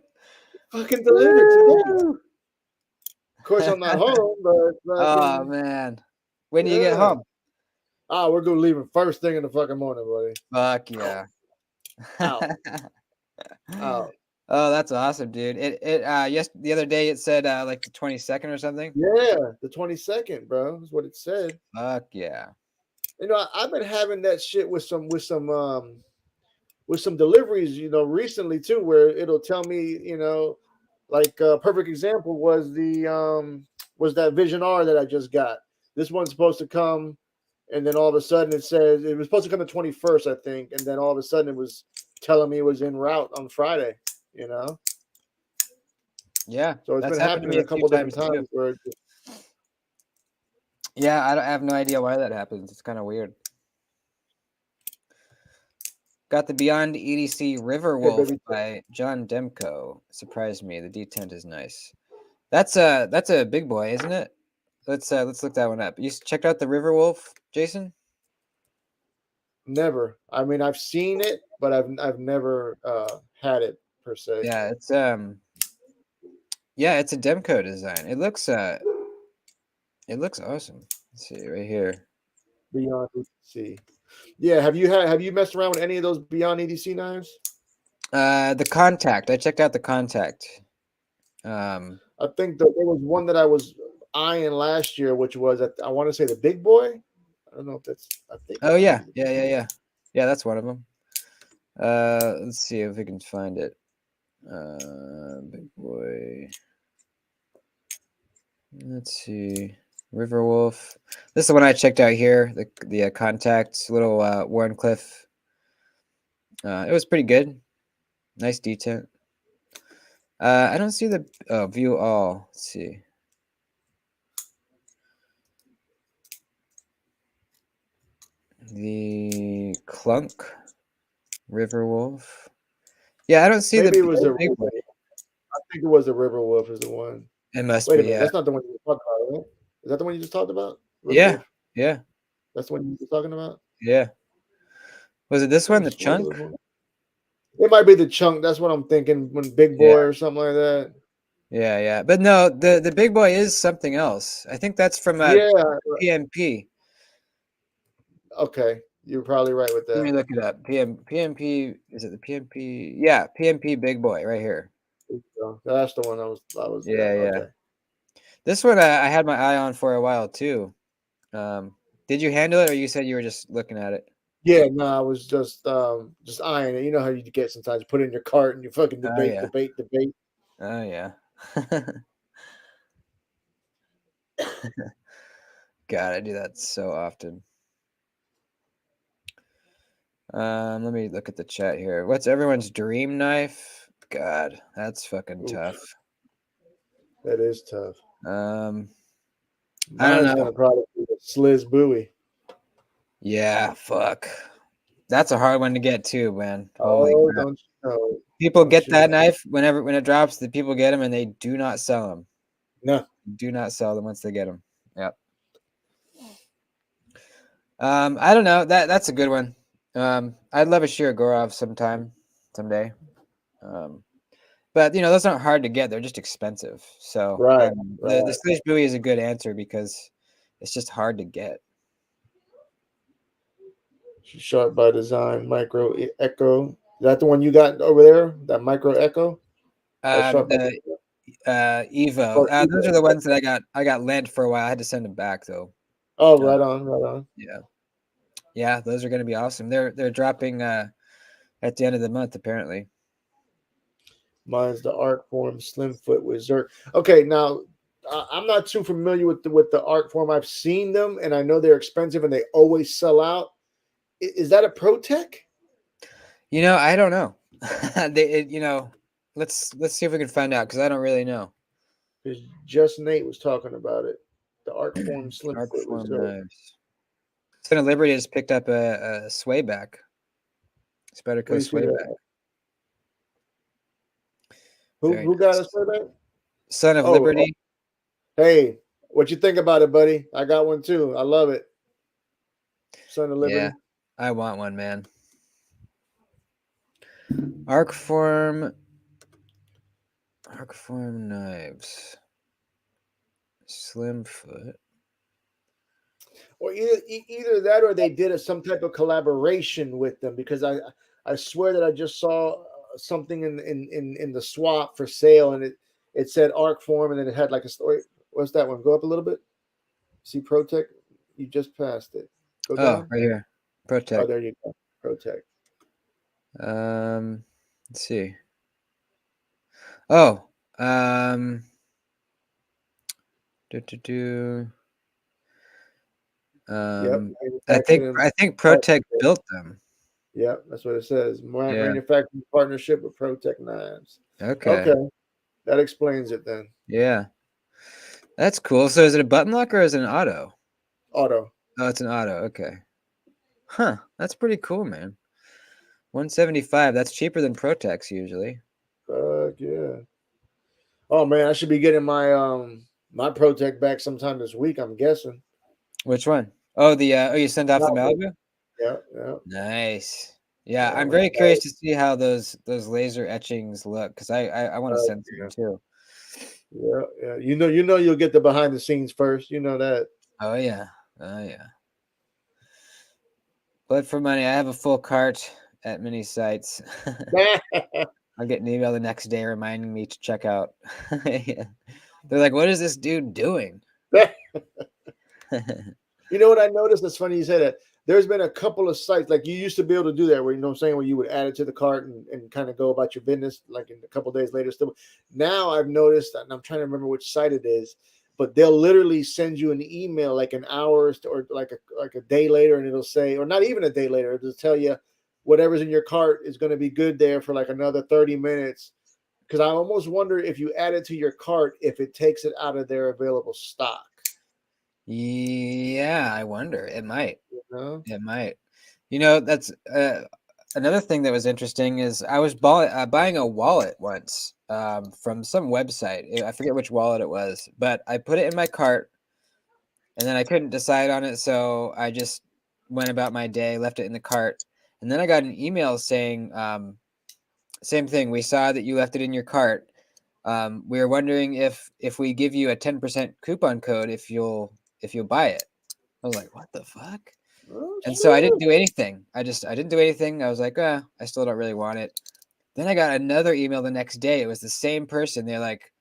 Fucking delivered today. Of course, I'm not home, but
oh man. When do you get home?
We're gonna leave him first thing in the fucking morning, buddy.
Fuck yeah.
Out.
Oh, that's awesome, dude. The other day it said like the 22nd or something.
Yeah, the 22nd, bro. Is what it said.
Fuck yeah.
I've been having that shit with some deliveries, recently too, where it'll tell me, like a perfect example was that Vision R that I just got. This one's supposed to come, and then all of a sudden it says it was supposed to come the 21st, I think, and then all of a sudden it was telling me it was en route on Friday.
Yeah.
So it's been happening a couple different times.
Yeah, I have no idea why that happens. It's kind of weird. Got the Beyond EDC Riverwolf by John Demko. Surprised me. The detent is nice. That's a big boy, isn't it? Let's look that one up. You checked out the Riverwolf, Jason?
Never. I mean, I've seen it, but I've never had it per se.
Yeah, it's a Demko design. It looks awesome. Let's see right here.
Beyond EDC. Yeah, have you messed around with any of those Beyond EDC knives?
The Contact. I checked out the Contact.
I think there was one that I was eyeing last year, which was I want to say the Big Boy. I don't know if that's. I think.
Oh yeah. Yeah. That's one of them. Let's see if we can find it. Big Boy. Let's see. Riverwolf. This is the one I checked out here. The Contact, little Warncliffe. It was pretty good. Nice detent. I don't see the view all. Let's see. The Clunk Riverwolf. Yeah, I don't see
Maybe
the.
It was the big boy. I think it was the Riverwolf is the one.
It must
Wait
be.
A minute, yeah, that's not the one you just talked about, right? Is that the one you just talked about?
Riverwolf? Yeah.
That's the one you were talking about.
Yeah. Was it this one, the Chunk?
It might be the Chunk. That's what I'm thinking. When Big Boy or something like that.
Yeah. But no, the Big Boy is something else. I think that's from PMP.
Okay, you're probably right with that.
Let me look it up. PMP. Is it the PMP? Yeah, PMP Big Boy right here.
That's the one I was.
Yeah.
Okay.
This one I had my eye on for a while too. Did you handle it, or you said you were just looking at it?
Yeah, no, I was just eyeing it. You know how you get sometimes. You put it in your cart and you fucking debate.
Oh yeah. God, I do that so often. Let me look at the chat here. What's everyone's dream knife? God, that's fucking tough.
That is tough.
I don't
Mine's
know.
gonna probably be the Sliz Buoy.
Yeah, fuck. That's a hard one to get too, man. Holy
Oh,
crap.
don't you know?
People
Don't
get
you
that
know?
knife when it drops. The people get them and they do not sell them.
No.
Do not sell them once they get them. Yep. I don't know. That's a good one. I'd love a Shirogorov someday. But those aren't hard to get. They're just expensive. So
Right.
the Slish Buoy is a good answer because it's just hard to get.
Sharp by Design Micro Echo. Is that the one you got over there? That Micro Echo? Sharp by
The Evo.
or
Those are the ones that I got lent for a while. I had to send them back though.
Oh, right on.
Yeah. Those are going to be awesome. They're dropping at the end of the month apparently.
Mine's the Arcform Slimfoot with Zerk. Okay, now I'm not too familiar with the Arcform. I've seen them and I know they're expensive and they always sell out. Is that a ProTech?
I don't know. Let's see if we can find out because I don't really know.
Because just Nate was talking about it. The Arcform Slimfoot with
Arcform
Zerk.
knives. Son of Liberty has picked up a Swayback. Spyder Co. Swayback.
Who got us for that?
Son of Liberty.
Hey, what you think about it, buddy? I got one too. I love it. Son of Liberty.
Yeah, I want one, man. Arcform knives. Slimfoot.
Or either that or they did some type of collaboration with them because I swear that I just saw something in the swap for sale and it said Arcform and then it had like a story. What's that one? Go up a little bit. See ProTech? You just passed it. Go down.
Right here. ProTech.
Oh, there you go. ProTech.
Let's see. Oh,
Yep.
I think ProTech built them.
Yeah, that's what it says. Manufacturing partnership with ProTech Knives.
Okay.
That explains it then.
Yeah. That's cool. So is it a button lock or is it an auto?
Auto.
Oh, it's an auto. Okay. Huh. That's pretty cool, man. 175. That's cheaper than ProTech's usually.
Yeah. Oh man, I should be getting my my ProTech back sometime this week, I'm guessing.
Which one? Oh, you sent off the Malibu?
Yeah.
Nice. Yeah, I'm very curious to see how those laser etchings look because I want to send some too.
Yeah. You know you'll get the behind the scenes first. You know that.
Oh yeah. But for money, I have a full cart at many sites. I'll get an email the next day reminding me to check out. Yeah. They're like, "What is this dude doing?"
You know what I noticed? That's funny you said that. There's been a couple of sites like you used to be able to do that, where you know what I'm saying, where you would add it to the cart and kind of go about your business, like in a couple of days later. Still, now I've noticed, and I'm trying to remember which site it is, but they'll literally send you an email like an hour or like a day later, and it'll say, or not even a day later, it'll tell you whatever's in your cart is going to be good there for like another 30 minutes. Because I almost wonder if you add it to your cart, if it takes it out of their available stock.
Yeah, I wonder. It might. It might. That's another thing that was interesting is I was buying a wallet once from some website. I forget which wallet it was, but I put it in my cart and then I couldn't decide on it, so I just went about my day, left it in the cart, and then I got an email saying, same thing. We saw that you left it in your cart. We were wondering if we give you a 10% coupon code if you'll buy it. I was like, what the fuck?
Oh,
and so I didn't do anything. I didn't do anything. I was like, I still don't really want it. Then I got another email the next day. It was the same person. They're like,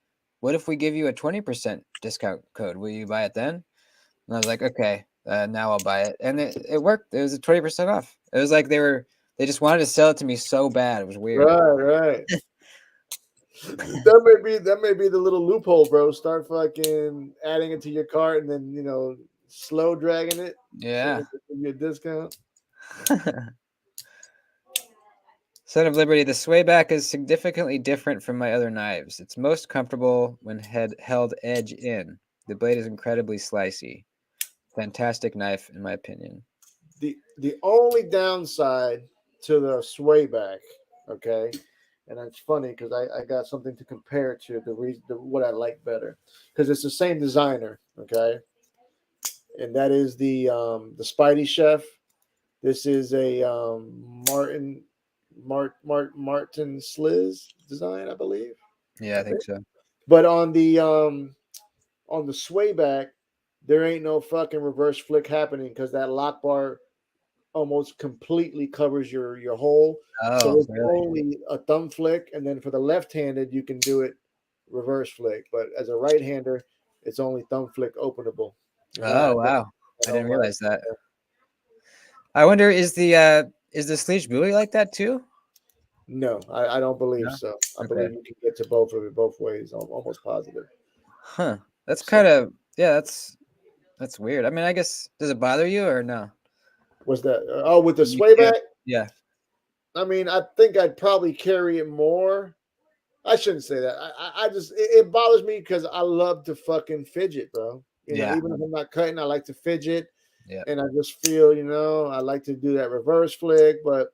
what if we give you a 20% discount code? Will you buy it then? And I was like, okay, now I'll buy it. And it worked. It was a 20% off. It was like they just wanted to sell it to me so bad. It was weird.
Right. that may be the little loophole, bro. Start fucking adding it to your cart and then slow dragging it.
Yeah.
So you get a discount.
Son of Liberty, the Swayback is significantly different from my other knives. It's most comfortable when held edge in. The blade is incredibly slicey. Fantastic knife, in my opinion.
The only downside to the Swayback, okay, and it's funny because I got something to compare to what I like better, because it's the same designer, okay, and that is the Spidey Chef. This is a Martin Sliz design, I believe.
Yeah, I think so.
But on the Swayback, there ain't no fucking reverse flick happening because that lock bar almost completely covers your hole. So
Oh,
it's
really?
only a thumb flick, and then for the left-handed, you can do it reverse flick. But as a right-hander, it's only thumb flick openable. And
Oh, wow.
I
I didn't
don't like.
realize that. I wonder, is the Sleech buoy like that too?
No, I don't believe
No.
so. I
Okay.
believe you can get to both of it both ways. I'm almost positive.
Huh. That's
So
kind of that's weird. I mean, I guess does it bother you or no?
was that? Oh, with the
You can't.
Swayback.
Yeah.
I mean, I think I'd probably carry it more. I shouldn't say that. I just it bothers me because I love to fucking fidget, bro. You know,
Yeah.
even if I'm not cutting, I like to fidget,
Yeah.
and I just feel, I like to do that reverse flick. But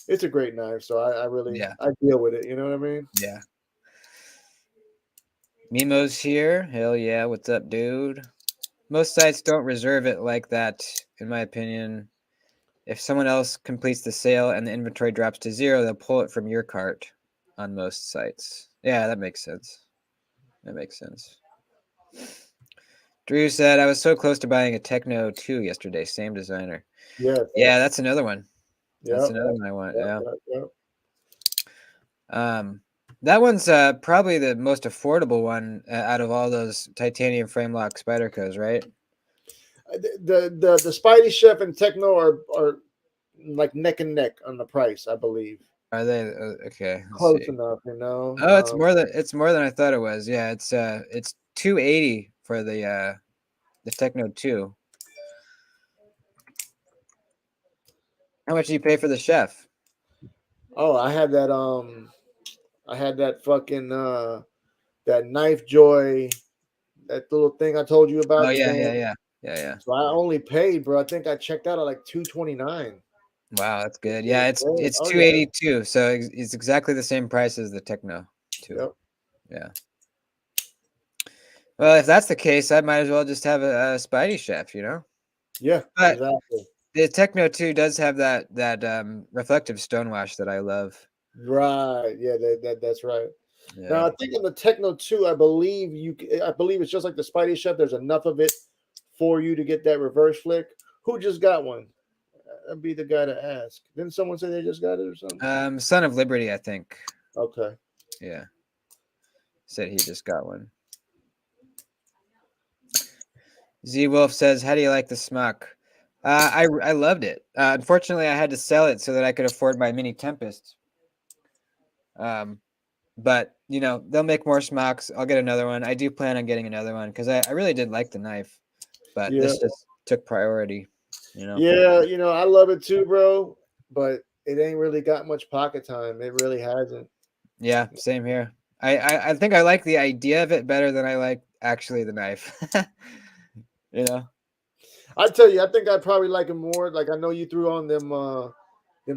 it's a great knife, so I really
Yeah.
I deal with it. You know what I mean?
Yeah. Mimo's here. Hell yeah. What's up, dude? Most sites don't reserve it like that, in my opinion. If someone else completes the sale and the inventory drops to 0, they'll pull it from your cart on most sites. Yeah, that makes sense. That makes sense. Drew said, I was so close to buying a Techno 2 yesterday. Same designer.
Yes.
Yeah, that's another one. That's
Yep.
another one I want.
Yep.
Yeah.
Yep.
That one's probably the most affordable one out of all those titanium frame lock Spydercos, right?
The Spidey Chef and Techno are like neck and neck on the price, I believe.
Are they okay? Let's
Close
see.
enough, you know.
Oh, it's more than I thought it was. Yeah, it's 280 for the Techno 2. How much do you pay for the Chef?
Oh, I had that fucking that Knife Joy, that little thing I told you
Oh
about the
yeah, yeah,
band.
yeah, yeah, yeah.
So I only paid, bro. I think I checked out at like 229.
Wow, that's good. Yeah, it's
Oh yeah.
282, so it's exactly the same price as the Techno 2.
Yep.
Yeah. Well, if that's the case, I might as well just have a Spidey Chef, you know.
Yeah.
But
Exactly.
the Techno 2 does have that reflective stonewash that I love.
Right. Yeah. That's right.
Yeah.
Now I think on the Techno 2, I believe it's just like the Spidey Chef. There's enough of it for you to get that reverse flick. Who just got one? I'd be the guy to ask. Didn't someone say they just got it or something?
Son of Liberty, I think.
Okay.
Yeah. Said he just got one. Z Wolf says, "How do you like the smock?" I loved it. Unfortunately, I had to sell it so that I could afford my mini Tempest. But they'll make more smocks. I'll get another one. I do plan on getting another one because I really did like the knife, but
Yeah.
this just took priority.
Yeah, I love it too, bro. But it ain't really got much pocket time. It really hasn't.
Yeah, same here. I think I like the idea of it better than I like actually the knife. you know.
I tell you, I think I'd probably like it more. Like I know you threw on them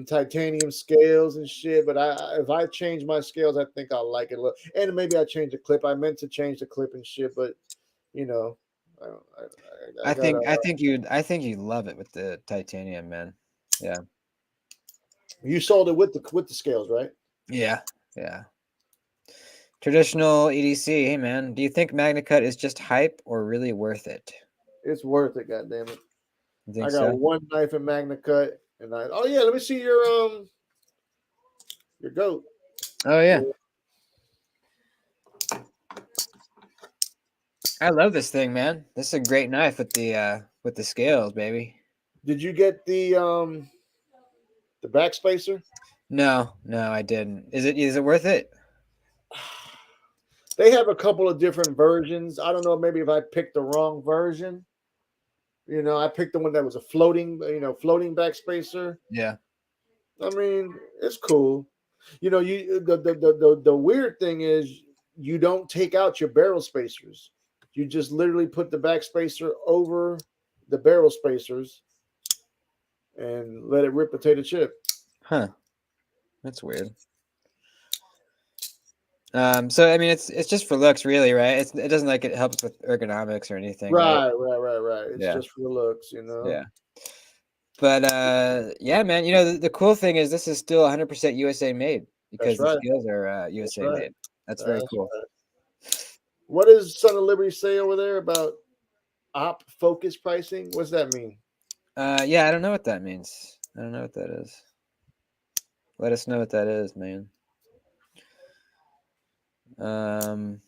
titanium scales and shit, but if I change my scales, I think I'll like it a little. And maybe I change the clip. I meant to change the clip and shit, but you know, I, don't- I
I
gotta.
think I think you'd love it with the titanium, man. Yeah.
You sold it with the scales, right?
Yeah. Yeah. Traditional EDC. Hey man, do you think Magna Cut is just hype or really worth it?
It's worth it, goddamn it.
You
I
think
got
so?
one knife in Magna Cut, and oh yeah, let me see your goat.
Oh yeah. I love this thing, man. This is a great knife with the scales, baby.
Did you get the backspacer?
No, I didn't. Is it worth it?
They have a couple of different versions. I don't know, maybe if I picked the wrong version. I picked the one that was a floating backspacer.
Yeah.
I mean, it's cool. You know, the weird thing is you don't take out your barrel spacers. You just literally put the back spacer over the barrel spacers and let it rip potato chip.
Huh. That's weird. So I mean, it's just for looks, really, right? It doesn't like it helps with ergonomics or anything, right?
Right. It's
Yeah,
just for the looks, you know.
yeah. But yeah, man. You know, the cool thing is this is still 100% USA made
That's
because the
right.
scales are
That's
USA
right.
made. That's very
That's
cool.
right. What does Son of Liberty say over there about op focus pricing? What's that mean?
Yeah, I don't know what that means. I don't know what that is. Let us know what that is, man. Um,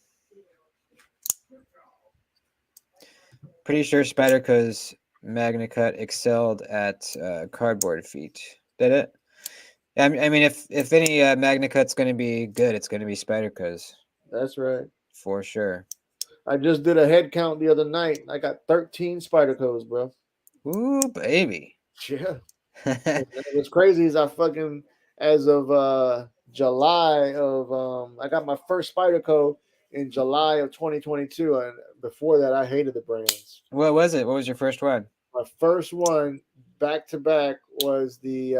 Pretty sure Spyderco's Magna Cut excelled at cardboard feet. Did it? I mean, if any Magna Cut's going to be good, it's going to be Spyderco's
That's right.
for sure.
I just did a head count the other night. I got 13 spider codes, bro.
Ooh, baby.
Yeah. And what's crazy is I fucking as of July of I got my first spider code in July of 2022, and before that I hated the brands.
What was it? What was your first one?
My first one back to back was the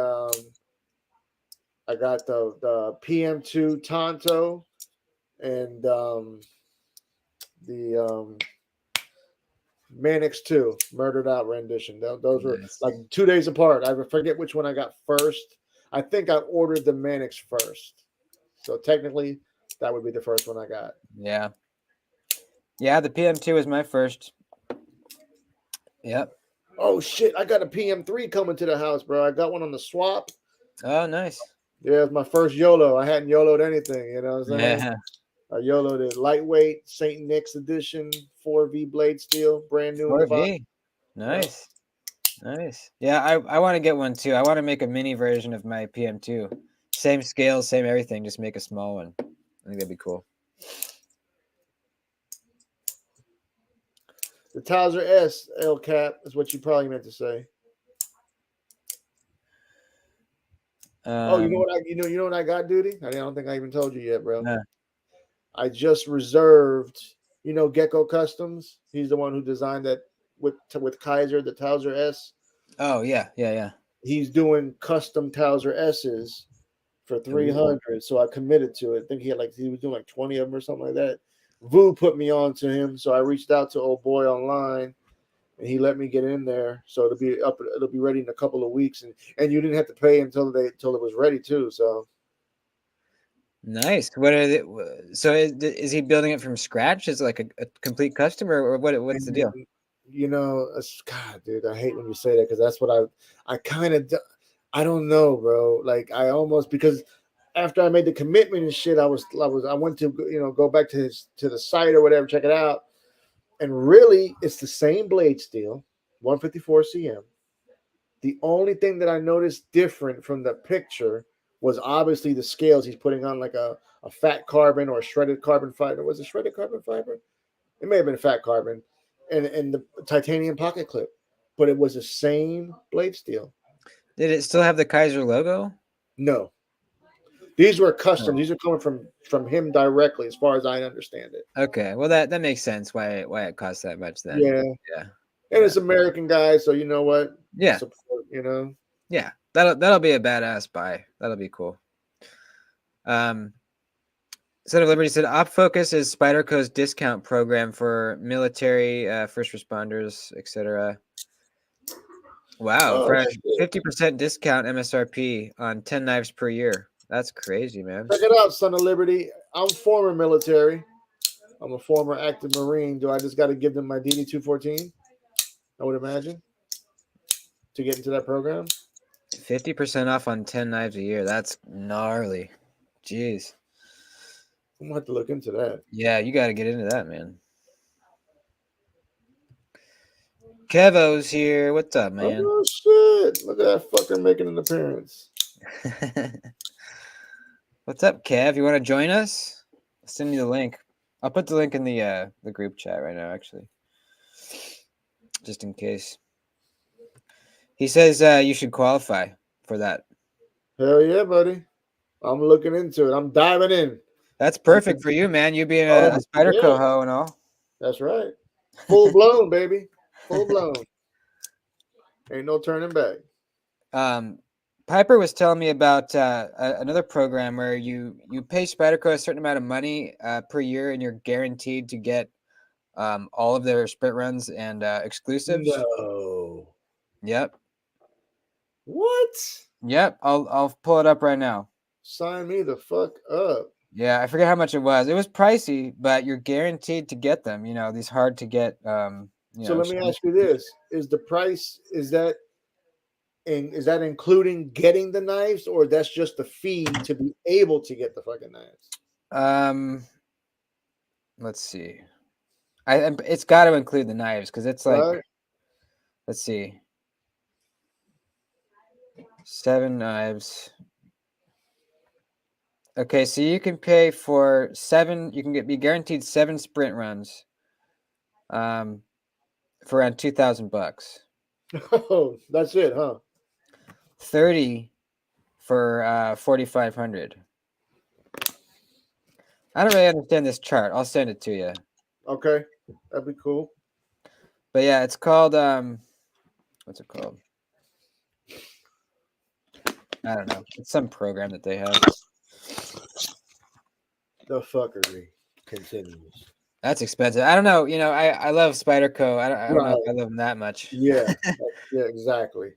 I got the PM2 Tonto and the Manix 2 Murdered Out rendition. Those were
Nice.
like 2 days apart. I forget which one I got first. I think I ordered the Manix first. So technically, that would be the first one I got.
Yeah. Yeah, the PM2 was my first. Yep.
Oh shit! I got a PM3 coming to the house, bro. I got one on the swap.
Oh, nice.
Yeah, it's my first YOLO. I hadn't YOLO'd anything. You know what I'm saying?
Yeah.
I YOLO'd it lightweight Saint Nick's edition 4V blade steel, brand new in the box.
4V. Nice. Nice. Yeah, I want to get one too. I want to make a mini version of my PM2. Same scale, same everything, just make a small one. I think that'd be cool.
The Towser S L cap is what you probably meant to say. Oh, you know what you know what I got, duty? I don't think I even told you yet, bro. I just reserved. You know Gecko Customs. He's the one who designed that with Kaiser, the Towser S.
Oh yeah.
He's doing custom Towser S's for 300. So I committed to it. I think he was doing like 20 of them or something like that. Vu put me on to him, so I reached out to old boy online, and he let me get in there. So it'll be ready in a couple of weeks, and you didn't have to pay until it was ready too. So
nice. What are they? So is he building it from scratch? Is it like a complete customer, or what's the deal?
You know, God, dude, I hate when you say that because that's what I kind of I don't know, bro. Like I almost because after I made the commitment and shit, I went to go back to the site or whatever, check it out, and really it's the same blade steel, 154 cm. The only thing that I noticed different from the picture was obviously the scales he's putting on, like a fat carbon or a shredded carbon fiber. Was it shredded carbon fiber? It may have been fat carbon, and the titanium pocket clip, but it was the same blade steel.
Did it still have the Kaiser logo?
No, these were custom. These are coming from him directly, as far as I understand it.
Okay, well that makes sense why it costs that much then.
Yeah, and it's American guy, so you know what?
Yeah,
support. You know.
Yeah, that'll be a badass buy. That'll be cool. Son of Liberty said, OpFocus is Spyderco's discount program for military, first responders, etc. Wow, for a 50% discount MSRP on 10 knives per year. That's crazy, man.
Check it out, Son of Liberty. I'm former military. I'm a former active Marine. Do I just got to give them my DD 214? I would imagine to get into that program.
50% off on 10 knives a year. That's gnarly. Jeez.
I'm gonna have to look into that.
Yeah, you got to get into that, man. Kevo's here. What's up, man?
Oh shit! Look at that fucker making an appearance.
What's up, Kev? You want to join us? I'll send you the link. I'll put the link in the group chat right now, actually, just in case. He says you should qualify for that.
Hell yeah, buddy. I'm looking into it. I'm diving in.
That's perfect for you, man. You being
Oh,
a spider
yeah,
coho and all.
that's right. Full blown, baby. Full blown. Ain't no turning back.
Piper was telling me about another program where you pay Spyderco a certain amount of money per year, and you're guaranteed to get all of their sprint runs and exclusives.
No.
Yep.
What?
Yep. I'll pull it up right now.
Sign me the fuck up.
Yeah, I forget how much it was. It was pricey, but you're guaranteed to get them. These hard to get.
So let me ask you this: Is the price is that including getting the knives, or that's just the fee to be able to get the fucking knives?
Let's see. It's got to include the knives because it's like,
Right?
let's see, 7 knives. Okay, so you can pay for 7. You can be guaranteed 7 sprint runs, for around $2,000.
Oh, that's it, huh?
30 for 4,500. I don't really understand this chart. I'll send it to you.
Okay, that'd be cool.
But yeah, it's called what's it called? I don't know. It's some program that they have.
The fuckery continues.
That's expensive. I don't know. I love Spyderco. I don't know if I love them that much.
Yeah, yeah, exactly.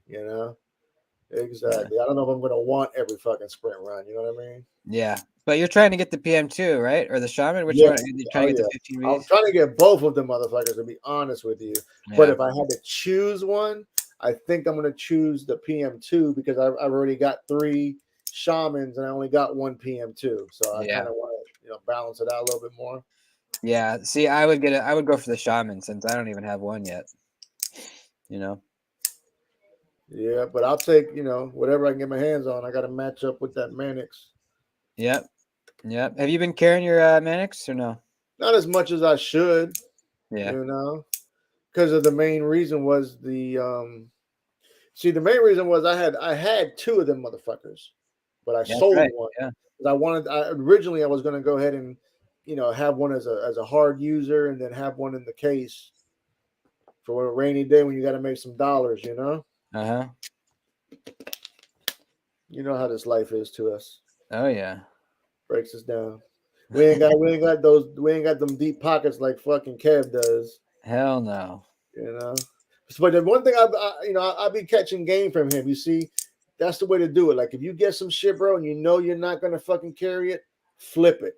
Exactly. I don't know if I'm going to want every fucking sprint run. You know what I mean?
Yeah, but you're trying to get the PM2, right? Or the Shaman? Which
Yeah.
one? You're trying to get the 15
I'm
Vs?
trying to get both of them motherfuckers, to be honest with you.
Yeah.
But if I had to choose one, I think I'm going to choose the PM2 because I've already got 3 Shamans and I only got 1 PM2. So I kind of want to balance it out a little bit more.
Yeah. See, I would go for the Shaman since I don't even have one yet.
Yeah, but I'll take, whatever I can get my hands on. I got to match up with that Mannix.
Yep. Have you been carrying your Mannix or no?
Not as much as I should.
Yeah.
Because of the main reason was the main reason was I had 2 of them motherfuckers, but I sold one.
Yeah.
Originally I was going to go ahead and have one as a hard user and then have one in the case for a rainy day when you got to make some dollars.
Uh-huh.
You know how this life is to us.
Oh yeah.
Breaks us down. We ain't got them deep pockets like fucking Kev does.
Hell no.
But the one thing I'll be catching game from him. You see, that's the way to do it. Like if you get some shit, bro, and you're not gonna fucking carry it, flip it,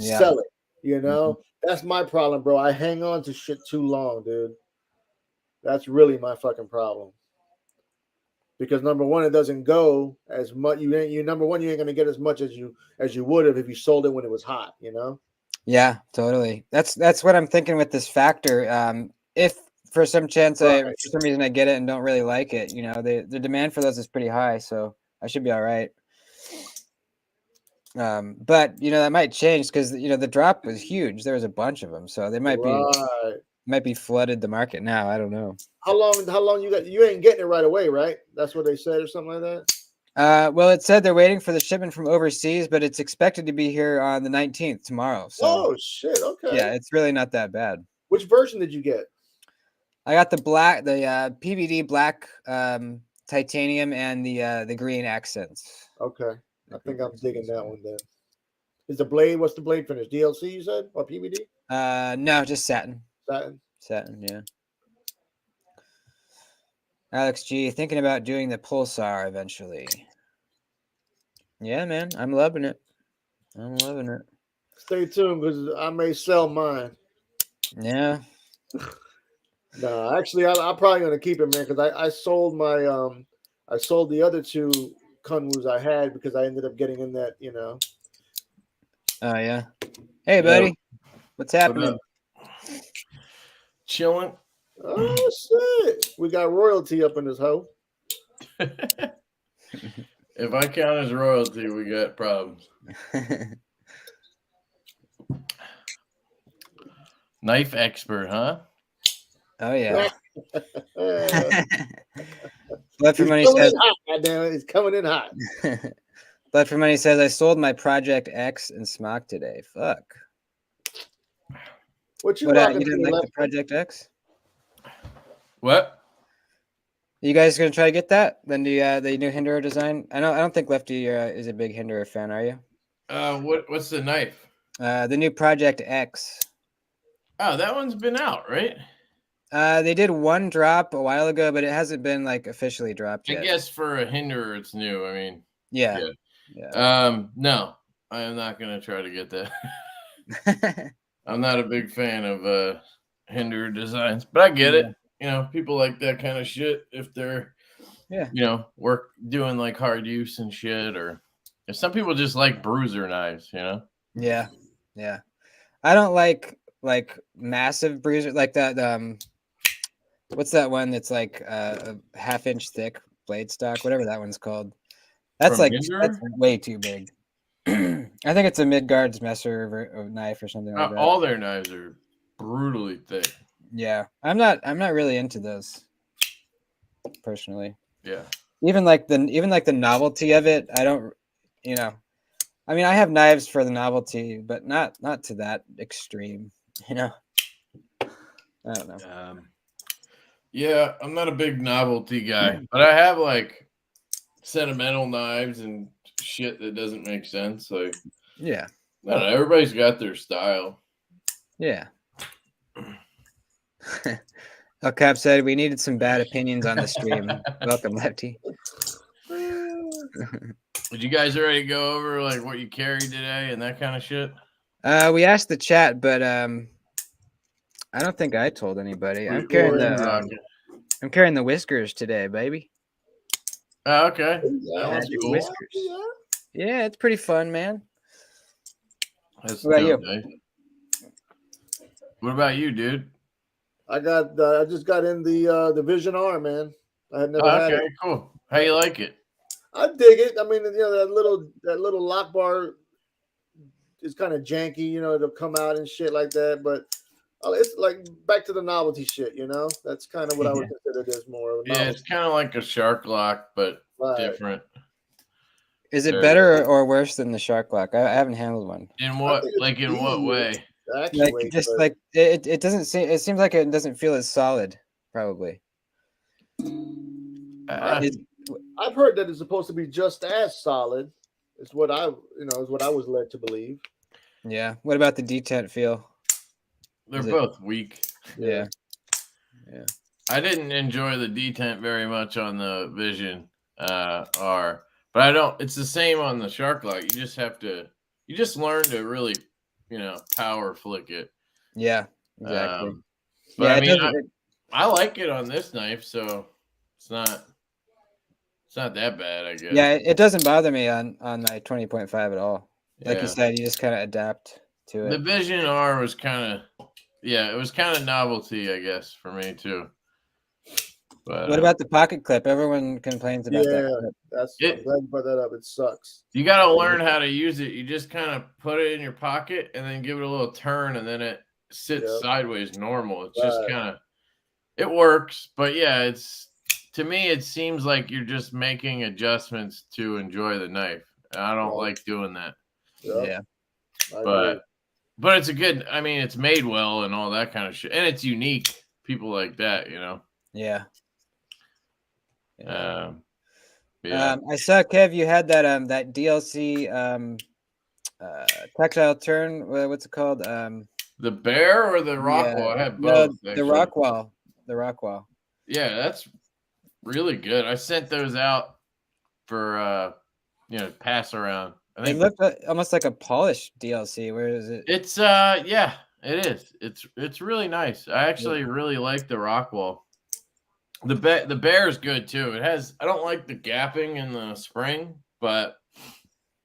sell it. That's my problem, bro. I hang on to shit too long, dude. That's really my fucking problem. Because number one, it doesn't go as much. You ain't gonna get as much as you would have if you sold it when it was hot.
Yeah, totally. That's what I'm thinking with this factor. If for some chance for some reason I get it and don't really like it, the demand for those is pretty high, so I should be all right. But that might change because the drop was huge. There was a bunch of them, so they might be flooded the market now. I don't know. How
long you got? You ain't getting it right away, right? That's what they said or something like
that. Well, it said they're waiting for the shipment from overseas, but it's expected to be here on the 19th tomorrow. So.
Oh shit! Okay.
Yeah, it's really not that bad.
Which version did you get?
I got the PVD black titanium and the green accents.
Okay, I think I'm digging that one then. Is the blade? What's the blade finish? DLC you said or PVD?
No, just satin.
Satin,
yeah. Alex G, thinking about doing the Pulsar eventually. Yeah, man, I'm loving it.
Stay tuned because I may sell mine.
Yeah.
No, actually, I'm probably gonna keep it, man, because I sold my I sold the other 2 Kunwus I had because I ended up getting in that,
Oh yeah. Hey, buddy, what's happening?
Chilling.
Oh shit! We got royalty up in this hoe.
If I count as royalty, we got problems. Knife expert, huh?
Oh yeah. Blood for
It's
Money
coming
says.
in hot. Goddamn it, it's coming in hot.
Blood for Money says I sold my Project X and Smock today. Fuck.
What you
What?
rocking
You didn't
today,
like the
Lefty?
Project X?
What?
You guys gonna try to get that? Then the new Hinderer design. I don't think Lefty is a big Hinderer fan. Are you?
What's the knife?
The new Project X.
Oh, that one's been out, right?
They did one drop a while ago, but it hasn't been like officially dropped
I
yet.
guess for a hinderer, it's new. I mean,
Yeah.
No, I am not gonna try to get that. I'm not a big fan of hinderer designs, but I get it. You know, people like that kind of shit if they're, work doing like hard use and shit, or if some people just like bruiser knives, you know.
Yeah. I don't like massive bruiser like that. What's that one that's like a half-inch thick blade stock, whatever that one's called. That's that's way too big. I think it's a Midgard's Messer knife or something like that.
All their knives are brutally thick.
Yeah, I'm not really into those personally.
Yeah.
Even like the novelty of it, I don't. I mean, I have knives for the novelty, but not to that extreme. I don't know.
Yeah, I'm not a big novelty guy, but I have like sentimental knives and shit that doesn't make sense. Like,
yeah,
I don't know. Everybody's got their style.
Yeah. El Cap said we needed some bad opinions on the stream. Welcome, Lefty.
Did you guys already go over like what you carried today and that kind of shit?
We asked the chat, but I don't think I told anybody. I'm carrying the whiskers today, baby.
Oh, okay.
Magic whiskers. Yeah, it's pretty fun, man.
That's
what about
dope, you? What about you, dude?
I just got in the Vision R, man. I had never had it.
Okay, cool. How you like it?
I dig it. I mean, that little lock bar is kind of janky, it'll come out and shit like that. But it's like back to the novelty shit, That's kind of what I would consider this more.
Yeah, it's kind of like a shark lock, but different.
Is it better or worse than the shark lock? I haven't handled one.
In what way?
Actually,
it doesn't seem. It seems like it doesn't feel as solid. Probably.
I've heard that it's supposed to be just as solid. Is what I was led to believe.
Yeah. What about the detent feel?
They're both weak.
Yeah.
I didn't enjoy the detent very much on the Vision R, but I don't. It's the same on the shark lock. You just learn to really, power flick it.
Yeah. Exactly.
But I like it on this knife, so it's not that bad, I guess.
Yeah, it doesn't bother me on my 20.5 at all. Like you said, you just kind of adapt to it.
The Vision R was kind of novelty, I guess, for me too. But
what about the pocket clip? Everyone complains about that.
I'm glad you brought that up. It sucks.
You got to learn how to use it. You just kind of put it in your pocket and then give it a little turn, and then it sits sideways normal. It's just kind of, it works, but yeah, to me, it seems like you're just making adjustments to enjoy the knife. I don't like doing that.
Yeah.
But it's it's made well and all that kind of shit. And it's unique. People like that,
Yeah.
I
saw, Kev, you had that DLC tactile turn. What's it called?
The bear or the Rockwall? I have both.
The Rockwall. The Rockwall.
Yeah, that's really good. I sent those out for pass around.
It looked almost like a polished DLC. Where is it?
It's it is. It's really nice. I actually really like the Rockwall. The bear is good too. I don't like the gapping in the spring, but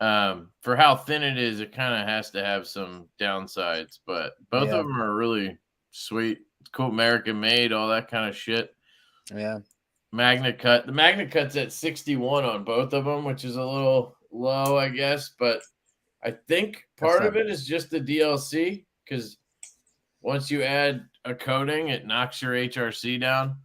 for how thin it is, it kind of has to have some downsides. But both of them are really sweet. It's cool, American made, all that kind of shit.
Yeah.
Magna Cut. The Magna Cut's at 61 on both of them, which is a little low, I guess. But I think part of it is just the DLC, because once you add a coating, it knocks your HRC down.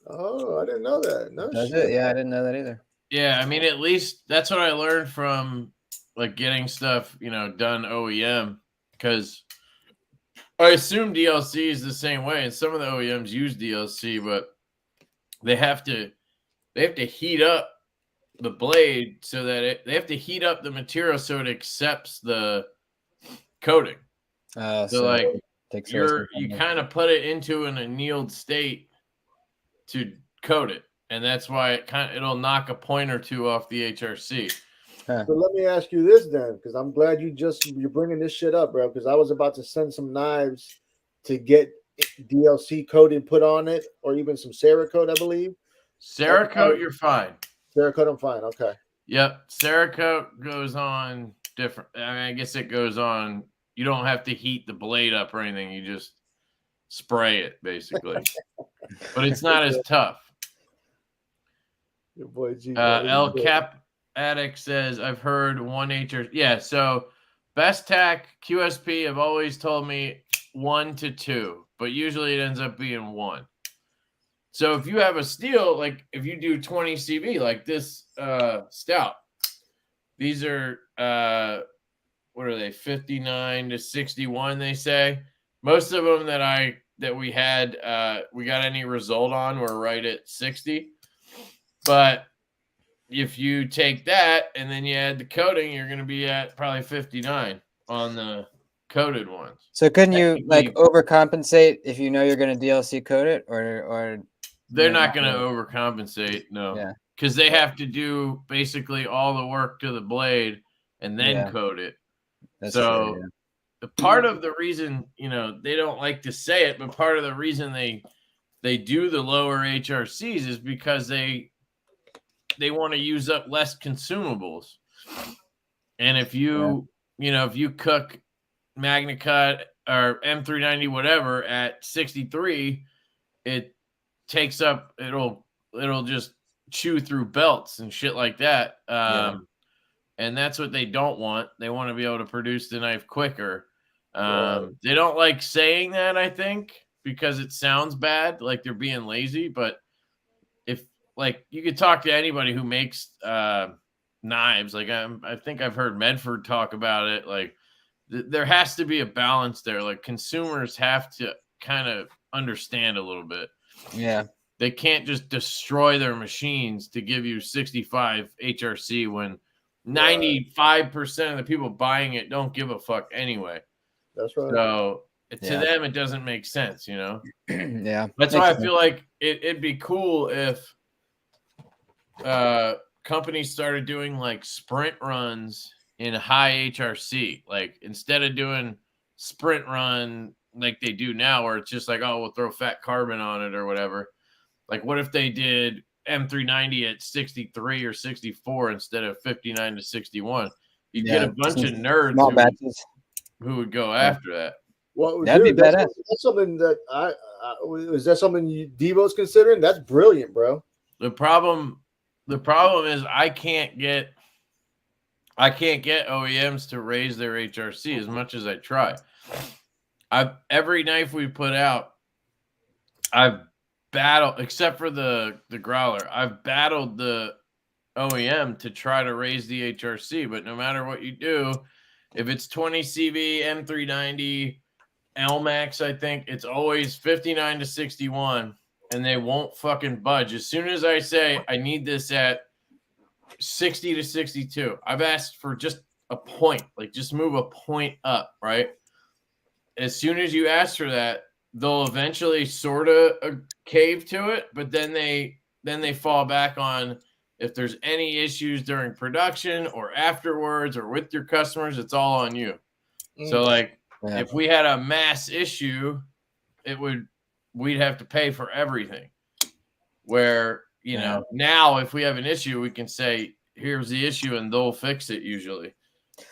Oh, I didn't know that. No
Does
shit.
it? Yeah, I didn't know that either.
Yeah, I mean, at least that's what I learned from like getting stuff, done OEM, because I assume DLC is the same way, and some of the OEMs use DLC, but they have to heat up the blade so that they have to heat up the material so it accepts the coating.
Oh,
So like
takes away some
you
of
kind of put it into an annealed state to coat it, and that's why it'll knock a point or two off the HRC.
So let me ask you this then, because I'm glad you're bringing this shit up, bro. Because I was about to send some knives to get DLC coating put on it, or even some Cerakote, I believe.
Cerakote, you're fine.
Cerakote, I'm fine. Okay.
Yep, Cerakote goes on different. I mean, I guess it goes on. You don't have to heat the blade up or anything. You just spray it basically, but it's not as tough.
Your boy G.
El Cap Addict says, I've heard 1H. Yeah, so Best Tac QSP have always told me 1 to 2, but usually it ends up being 1. So if you have a steel, like if you do 20 CV, like this stout, these are, what are they, 59 to 61, they say. Most of them that we had, we got any result on were right at 60. But if you take that and then you add the coating, you're going to be at probably 59 on the coated ones.
So couldn't you like overcompensate if you know you're going to DLC coat it, or
they're not going to overcompensate, no.
Yeah.
Because they have to do basically all the work to the blade and then coat it. That's so true, the part of the reason, they don't like to say it, but part of the reason they do the lower HRCs is because they want to use up less consumables. And if you, if you cook Magna Cut or M390, whatever, at 63, it takes up, it'll just chew through belts and shit like that. And that's what they don't want. They want to be able to produce the knife quicker. They don't like saying that, I think, because it sounds bad, like they're being lazy. But if, like, you could talk to anybody who makes knives, like I think I've heard Medford talk about it. Like, there has to be a balance there. Like, consumers have to kind of understand a little bit.
Yeah.
They can't just destroy their machines to give you 65 HRC when 95% of the people buying it don't give a fuck anyway.
That's right.
So to them, it doesn't make sense,
Yeah.
That's why I feel like it'd be cool if companies started doing like sprint runs in high HRC. Like, instead of doing sprint run like they do now, where it's just like, oh, we'll throw fat carbon on it or whatever. Like, what if they did M390 at 63 or 64 instead of 59 to 61? You'd get a bunch of nerds who would go after that.
Well,
that'd be badass.
That's something that is that something Devo's considering? That's brilliant, bro.
The problem is I can't get OEMs to raise their HRC as much as I try. Every knife we put out, I've battled, except for the growler, I've battled the OEM to try to raise the HRC, but no matter what you do, if it's 20 CV, M390, LMAX, I think it's always 59 to 61, and they won't fucking budge. As soon as I say I need this at 60 to 62, I've asked for just a point, like just move a point up, right? As soon as you ask for that, they'll eventually sort of cave to it, but then they fall back on, if there's any issues during production or afterwards or with your customers, it's all on you. So like, if we had a mass issue, we'd have to pay for everything. Where, now if we have an issue, we can say, here's the issue, and they'll fix it usually.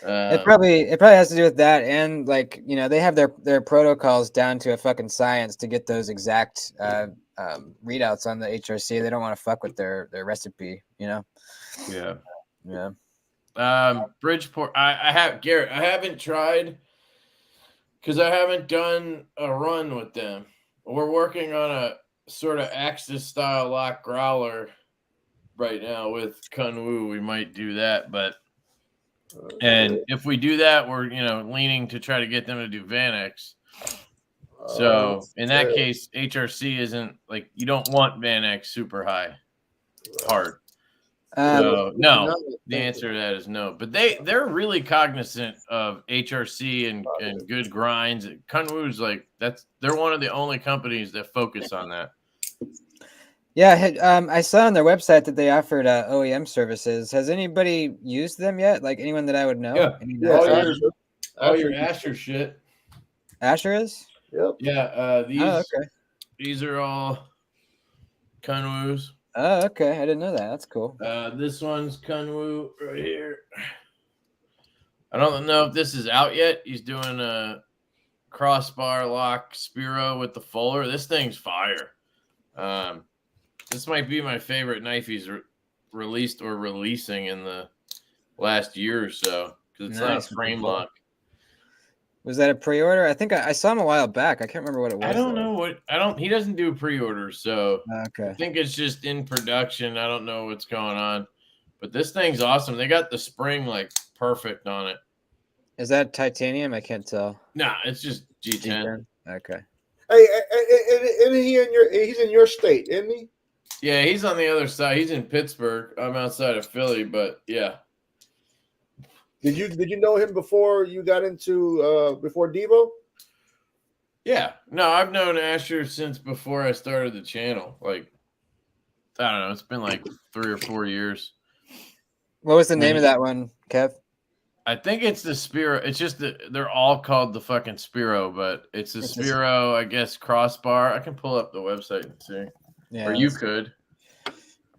It probably has to do with that, and like, they have their protocols down to a fucking science to get those exact readouts on the HRC. They don't want to fuck with their recipe, Yeah.
Bridgeport. I haven't tried, because I haven't done a run with them. We're working on sort of Axis style lock growler right now with Kunwu. We might do that, but and if we do that, we're leaning to try to get them to do Van-X. So in that case, HRC isn't like you don't want Van-X super high hard. So no, the answer to that is no. But they're really cognizant of HRC and good grinds. Kunwu's like they're one of the only companies that focus on that.
Yeah, I saw on their website that they offered OEM services. Has anybody used them yet? Like anyone that I would know?
Yeah, all your Asher shit.
Asher is?
Yep.
Yeah, these are all Kunwu's.
Oh, okay. I didn't know that. That's cool.
This one's Kunwu right here. I don't know if this is out yet. He's doing a crossbar lock Spiro with the Fuller. This thing's fire. This might be my favorite knife he's released or releasing in the last year or so because it's not a frame lock.
Was that a pre-order? I think I saw him a while back. I can't remember what it was.
I don't know he doesn't do pre-orders, so
okay.
I think it's just in production. I don't know what's going on. But this thing's awesome. They got the spring like perfect on it.
Is that titanium? I can't tell.
Nah, it's just G10.
Okay.
Hey, isn't he he's in your state, isn't he?
Yeah, he's on the other side. He's in Pittsburgh. I'm outside of Philly, but yeah.
Did you know him before you got into before Devo?
Yeah. No, I've known Asher since before I started the channel. Like, I don't know. It's been like 3 or 4 years.
What was the name of that one, Kev?
I think it's the Spiro. It's just that they're all called the fucking Spiro, but it's the Spiro, I guess, crossbar. I can pull up the website and see. Yeah, or you could.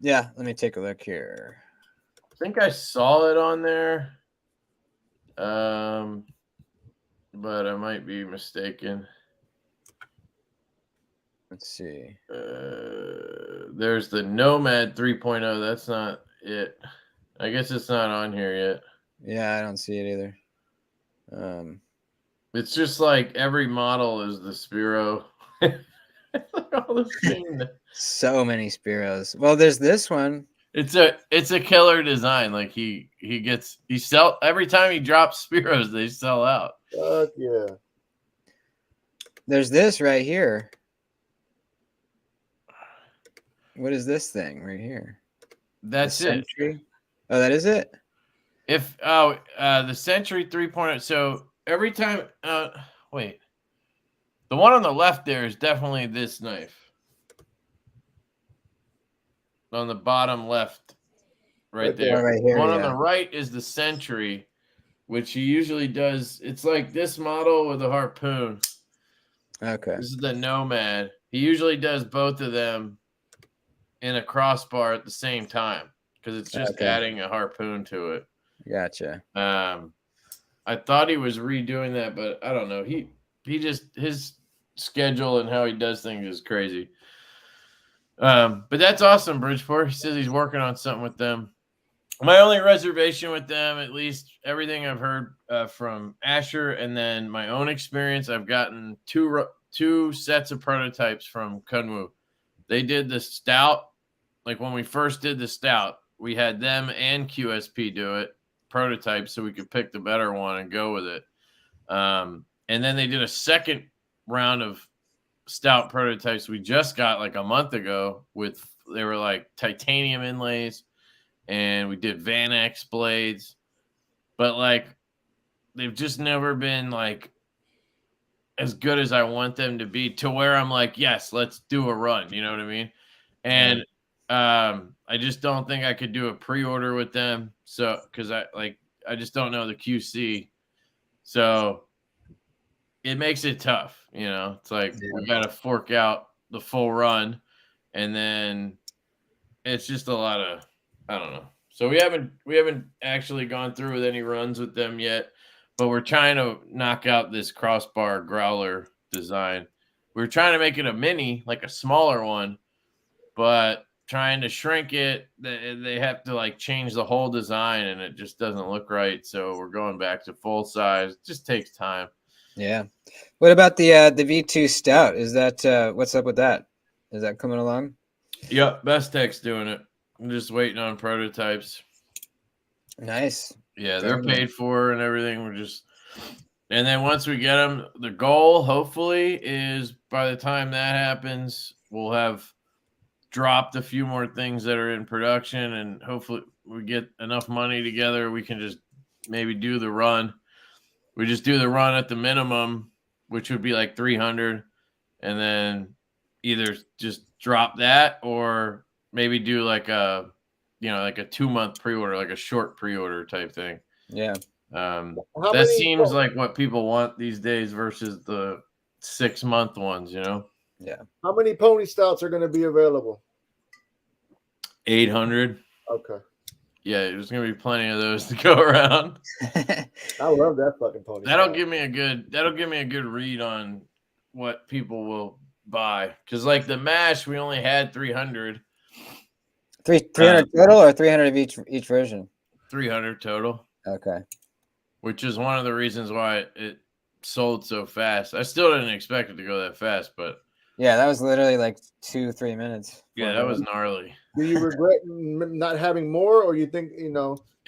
Yeah, let me take a look here.
I think I saw it on there. But I might be mistaken.
Let's see.
There's the Nomad 3.0. That's not it. I guess it's not on here yet.
Yeah, I don't see it either.
It's just like every model is the Spiro.
So many Spiros. Well, there's this one.
It's a killer design. Like he sell every time he drops Spiros, they sell out.
Fuck yeah.
There's this right here. What is this thing right here?
That's it.
Oh, that is it?
The Century 3.0. So every time wait. The one on the left there is definitely this knife. On the bottom left, right there.
Right here,
one on the right is the Century, which he usually does. It's like this model with a harpoon.
Okay.
This is the Nomad. He usually does both of them in a crossbar at the same time because it's just adding a harpoon to it.
Gotcha.
I thought he was redoing that, but I don't know. He just his schedule and how he does things is crazy. But that's awesome, Bridgeport. He says he's working on something with them. My only reservation with them, at least everything I've heard from Asher, and then my own experience, I've gotten two sets of prototypes from Kunwu. They did the Stout. Like when we first did the Stout, we had them and QSP do it, prototype, so we could pick the better one and go with it. And then they did a second round of Stout prototypes we just got like a month ago they were like titanium inlays, and we did Van-X blades, but like they've just never been like as good as I want them to be, to where I'm like, yes, let's do a run. You know what I mean? And I just don't think I could do a pre-order with them. So, cause I just don't know the QC. So it makes it tough. You know, it's like we got to fork out the full run, and then it's just a lot of, I don't know. So we haven't actually gone through with any runs with them yet, but we're trying to knock out this crossbar growler design. We're trying to make it a mini, like a smaller one, but trying to shrink it. They have to like change the whole design, and it just doesn't look right. So we're going back to full size. It just takes time.
Yeah. What about the V2 Stout? Is that what's up with that? Is that coming along?
Yep, Best Tech's doing it. I'm just waiting on prototypes.
Nice.
Yeah, they're paid for and everything. And then once we get them, the goal hopefully is by the time that happens, we'll have dropped a few more things that are in production, and hopefully we get enough money together. We can just maybe do the run. We just do the run at the minimum, which would be like 300, and then either just drop that or maybe do like a 2-month pre-order, like a short pre-order type thing.
Yeah.
That seems like what people want these days versus the 6-month ones,
Yeah.
How many pony stouts are going to be available?
800.
Okay.
Yeah, there's gonna be plenty of those to go around.
I love that fucking pony.
That'll give me a good read on what people will buy. Because like the mash, we only had 300.
300 total or 300 of each version?
300 total.
Okay.
Which is one of the reasons why it sold so fast. I still didn't expect it to go that fast, but
yeah, that was literally like 2-3 minutes.
Yeah, that was gnarly.
Do you regret not having more, or you think
it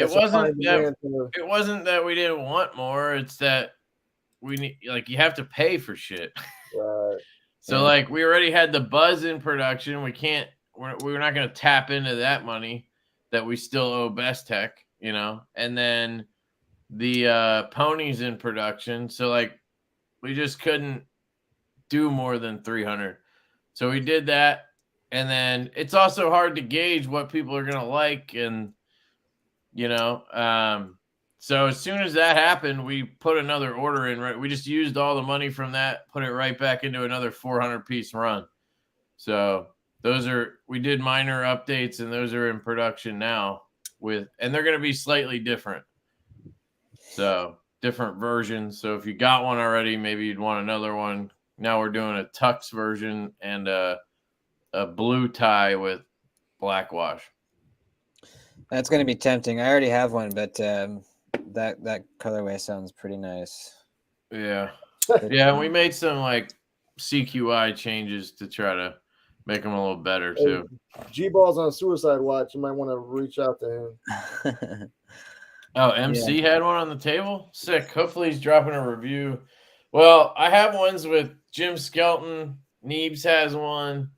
wasn't that we didn't want more. It's that we need, like, you have to pay for shit.
Right.
So like we already had the buzz in production. We're not going to tap into that money that we still owe Best Tech, and then the ponies in production. So like we just couldn't do more than 300. So we did that. And then it's also hard to gauge what people are going to like. And, so as soon as that happened, we put another order in, right? We just used all the money from that, put it right back into another 400-piece run. So we did minor updates, and those are in production now and they're going to be slightly different. So different versions. So if you got one already, maybe you'd want another one. Now we're doing a tux version and a blue tie with black wash.
That's going to be tempting. I already have one, but that colorway sounds pretty nice.
Yeah. Yeah, we made some like CQI changes to try to make them a little better too.
G-Ball's on suicide watch. You might want to reach out to him.
Oh, MC had one on the table? Sick. Hopefully he's dropping a review. Well, I have ones with Jim Skelton. Neebs has one.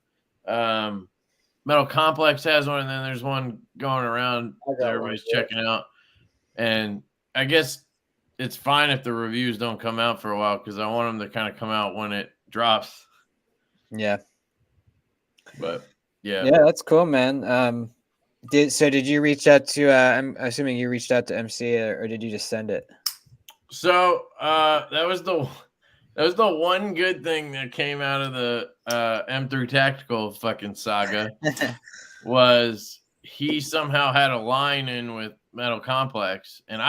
Metal Complex has one, and then there's one going around that everybody's checking out. And I guess it's fine if the reviews don't come out for a while because I want them to kind of come out when it drops.
Yeah.
But yeah.
Yeah, that's cool, man. Did you reach out to I'm assuming you reached out to MC or did you just send it?
So that was the one good thing that came out of the M3 Tactical fucking saga was he somehow had a line in with Metal Complex, and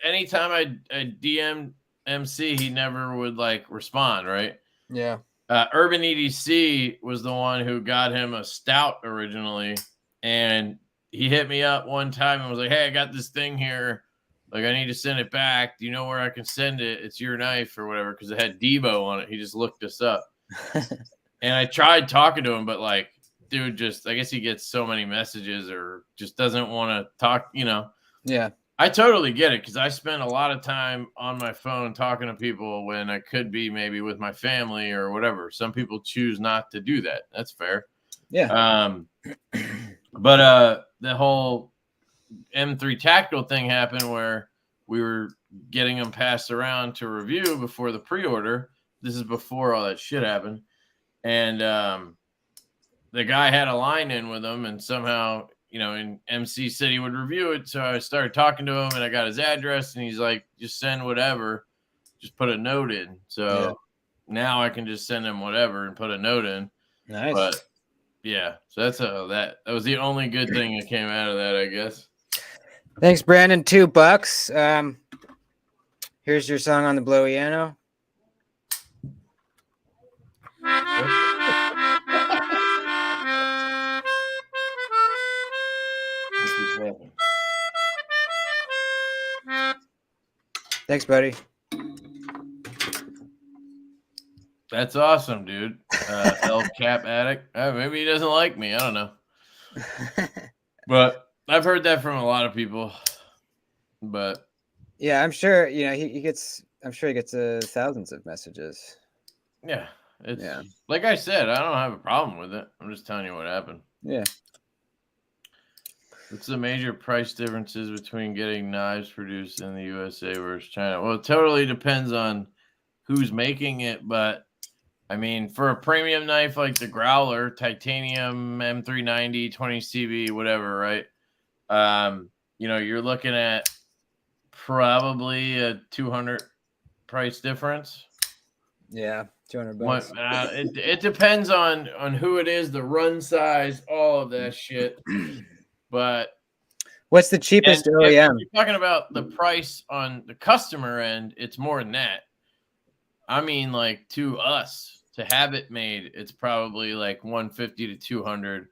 anytime I DM'd MC, he never would like respond, right?
Yeah.
Urban EDC was the one who got him a stout originally, and he hit me up one time and was like, "Hey, I got this thing here. Like, I need to send it back. Do you know where I can send it? It's your knife or whatever." Because it had Devo on it. He just looked us up. And I tried talking to him, but like, dude, I guess he gets so many messages or just doesn't want to talk,
Yeah.
I totally get it because I spend a lot of time on my phone talking to people when I could be maybe with my family or whatever. Some people choose not to do that. That's fair.
Yeah.
But the whole M3 Tactical thing happened where we were getting them passed around to review before the pre-order. This is before all that shit happened. And the guy had a line in with him, and somehow, in MC said he would review it. So I started talking to him, and I got his address, and he's like, just send whatever. Just put a note in. So now I can just send him whatever and put a note in.
Nice.
But yeah, so that's that was the only good thing that came out of that, I guess.
Thanks, Brandon. $2. Here's your song on the Blowiano.
Thanks, buddy. That's awesome, dude. El Cap Addict. Maybe he doesn't like me. I don't know. But I've heard that from a lot of people. But
yeah, I'm sure he gets. I'm sure he gets thousands of messages.
yeah, like I said, I don't have a problem with it. I'm just telling you what happened.
Yeah.
What's the major price differences between getting knives produced in the USA versus China? Well, it totally depends on who's making it, but I mean, for a premium knife like the Growler, titanium M390, 20 CV, whatever, right? You're looking at probably a 200 price difference.
Yeah, $200.
It depends on who it is, the run size, all of that shit. But
what's the cheapest OEM?
If you're talking about the price on the customer end, it's more than that. I mean, like to us to have it made, it's probably like 150 to 200,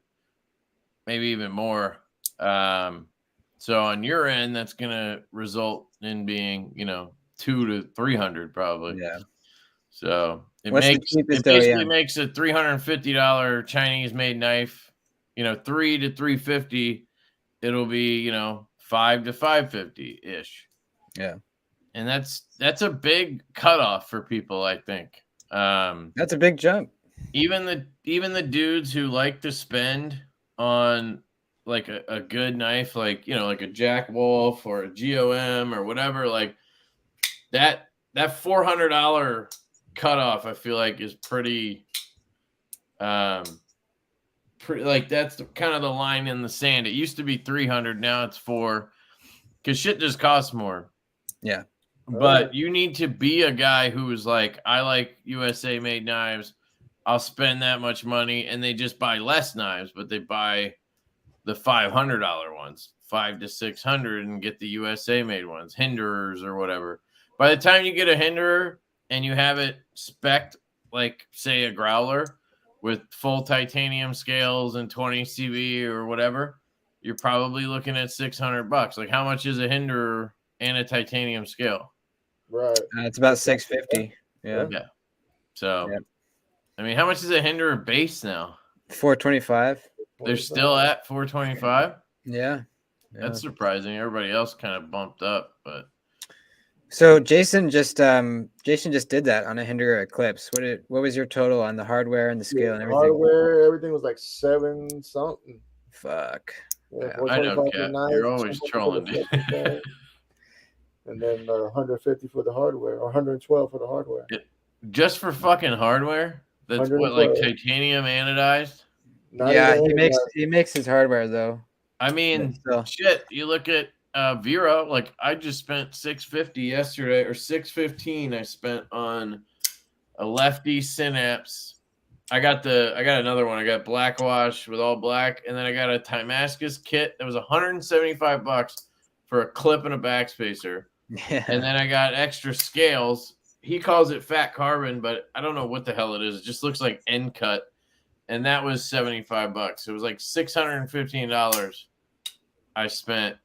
maybe even more. So on your end, that's gonna result in being 200 to 300 probably.
Yeah.
So it
cheapest
basically
OEM?
makes a $350 Chinese made knife, $300 to $350. It'll be, $500 to $550 ish.
Yeah.
And that's a big cutoff for people, I think.
That's a big jump.
Even the dudes who like to spend on like a good knife, like like a Jack Wolf or a GOM or whatever, like that $400 cutoff, I feel like is pretty like that's kind of the line in the sand. It used to be 300, now it's 400 because shit just costs more.
Yeah.
But you need to be a guy who is like, I like USA made knives. I'll spend that much money, and they just buy less knives, but they buy the $500 ones, $500 to $600, and get the USA made ones, Hinderers or whatever. By the time you get a Hinderer and you have it spec'd like, say, a Growler with full titanium scales and 20 CV or whatever, you're probably looking at $600. Like, how much is a Hinderer and a titanium scale?
Right.
It's about $650. Yeah.
So,
yeah.
I mean, how much is a Hinderer base now?
$425.
They're still at $425.
Yeah.
That's surprising. Everybody else kind of bumped up, but
so Jason just did that on a Hinderer Eclipse. What was your total on the hardware and the scale and everything?
Hardware, everything was like 7 something.
Fuck.
Yeah,
I know, Cat. You're always trolling, dude.
And then 150 for the hardware, or 112 for the hardware.
Just for fucking hardware? That's what, like titanium anodized?
Yeah, he makes his hardware though.
I mean, shit. You look at Vero. Like I just spent $650 yesterday, or $615. I spent on a lefty Synapse. I got another one. I got Blackwash with all black, and then I got a Timascus kit that was $175 for a clip and a backspacer.
Yeah.
And then I got extra scales. He calls it fat carbon, but I don't know what the hell it is. It just looks like end cut. And that was $75. It was like $615 I spent,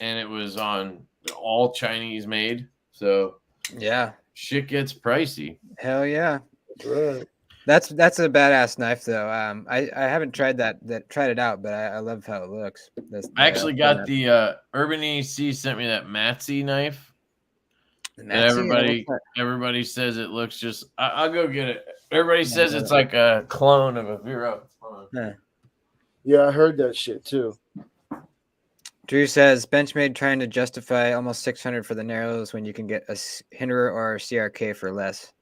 and it was on all Chinese made. So
yeah,
shit gets pricey.
Hell yeah.
Right.
That's a badass knife though. I haven't tried tried it out, but I love how it looks.
I actually got the Urban EC sent me that Matzy knife. And everybody says it looks just. I'll go get it. Everybody says it's like a clone of a Vero.
Yeah, I heard that shit too.
Drew says Benchmade trying to justify almost $600 for the narrows when you can get a Hinderer or a CRK for less.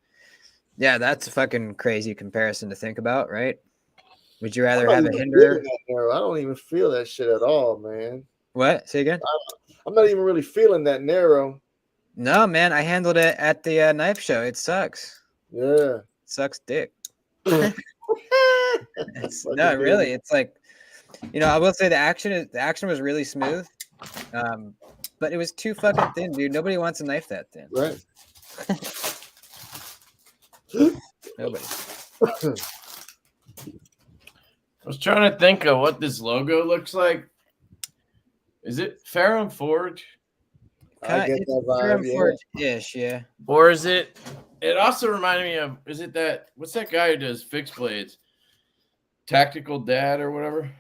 Yeah, that's a fucking crazy comparison to think about, right? Would you rather have a Hinderer?
I don't even feel that shit at all, man.
What? Say again?
I'm not even really feeling that narrow.
No, man, I handled it at the knife show. It sucks.
Yeah.
It sucks dick. No, really. It's like, I will say the action was really smooth. But it was too fucking thin, dude. Nobody wants a knife that thin.
Right.
Nobody.
I was trying to think of what this logo looks like. Is it Ferrum Forge?
I get that vibe,
Forge-ish, yeah.
Or is it It also reminded me of, what's that guy who does fixed blades? Tactical Dad or whatever?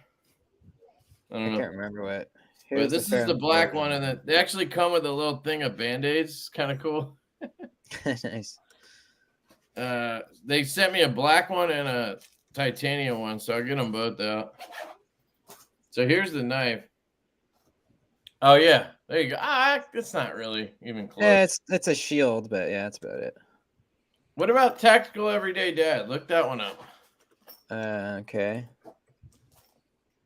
I don't know.
can't remember what.
But this is the black one, and they actually come with a little thing of Band-Aids. Kind of cool.
Nice.
They sent me a black one and a titanium one, so I'll get them both out. So here's the knife. Oh yeah, there you go. It's not really even close.
Yeah, it's a shield, but yeah, that's about it.
What about Tactical Everyday Dad? Look that one up.
Okay.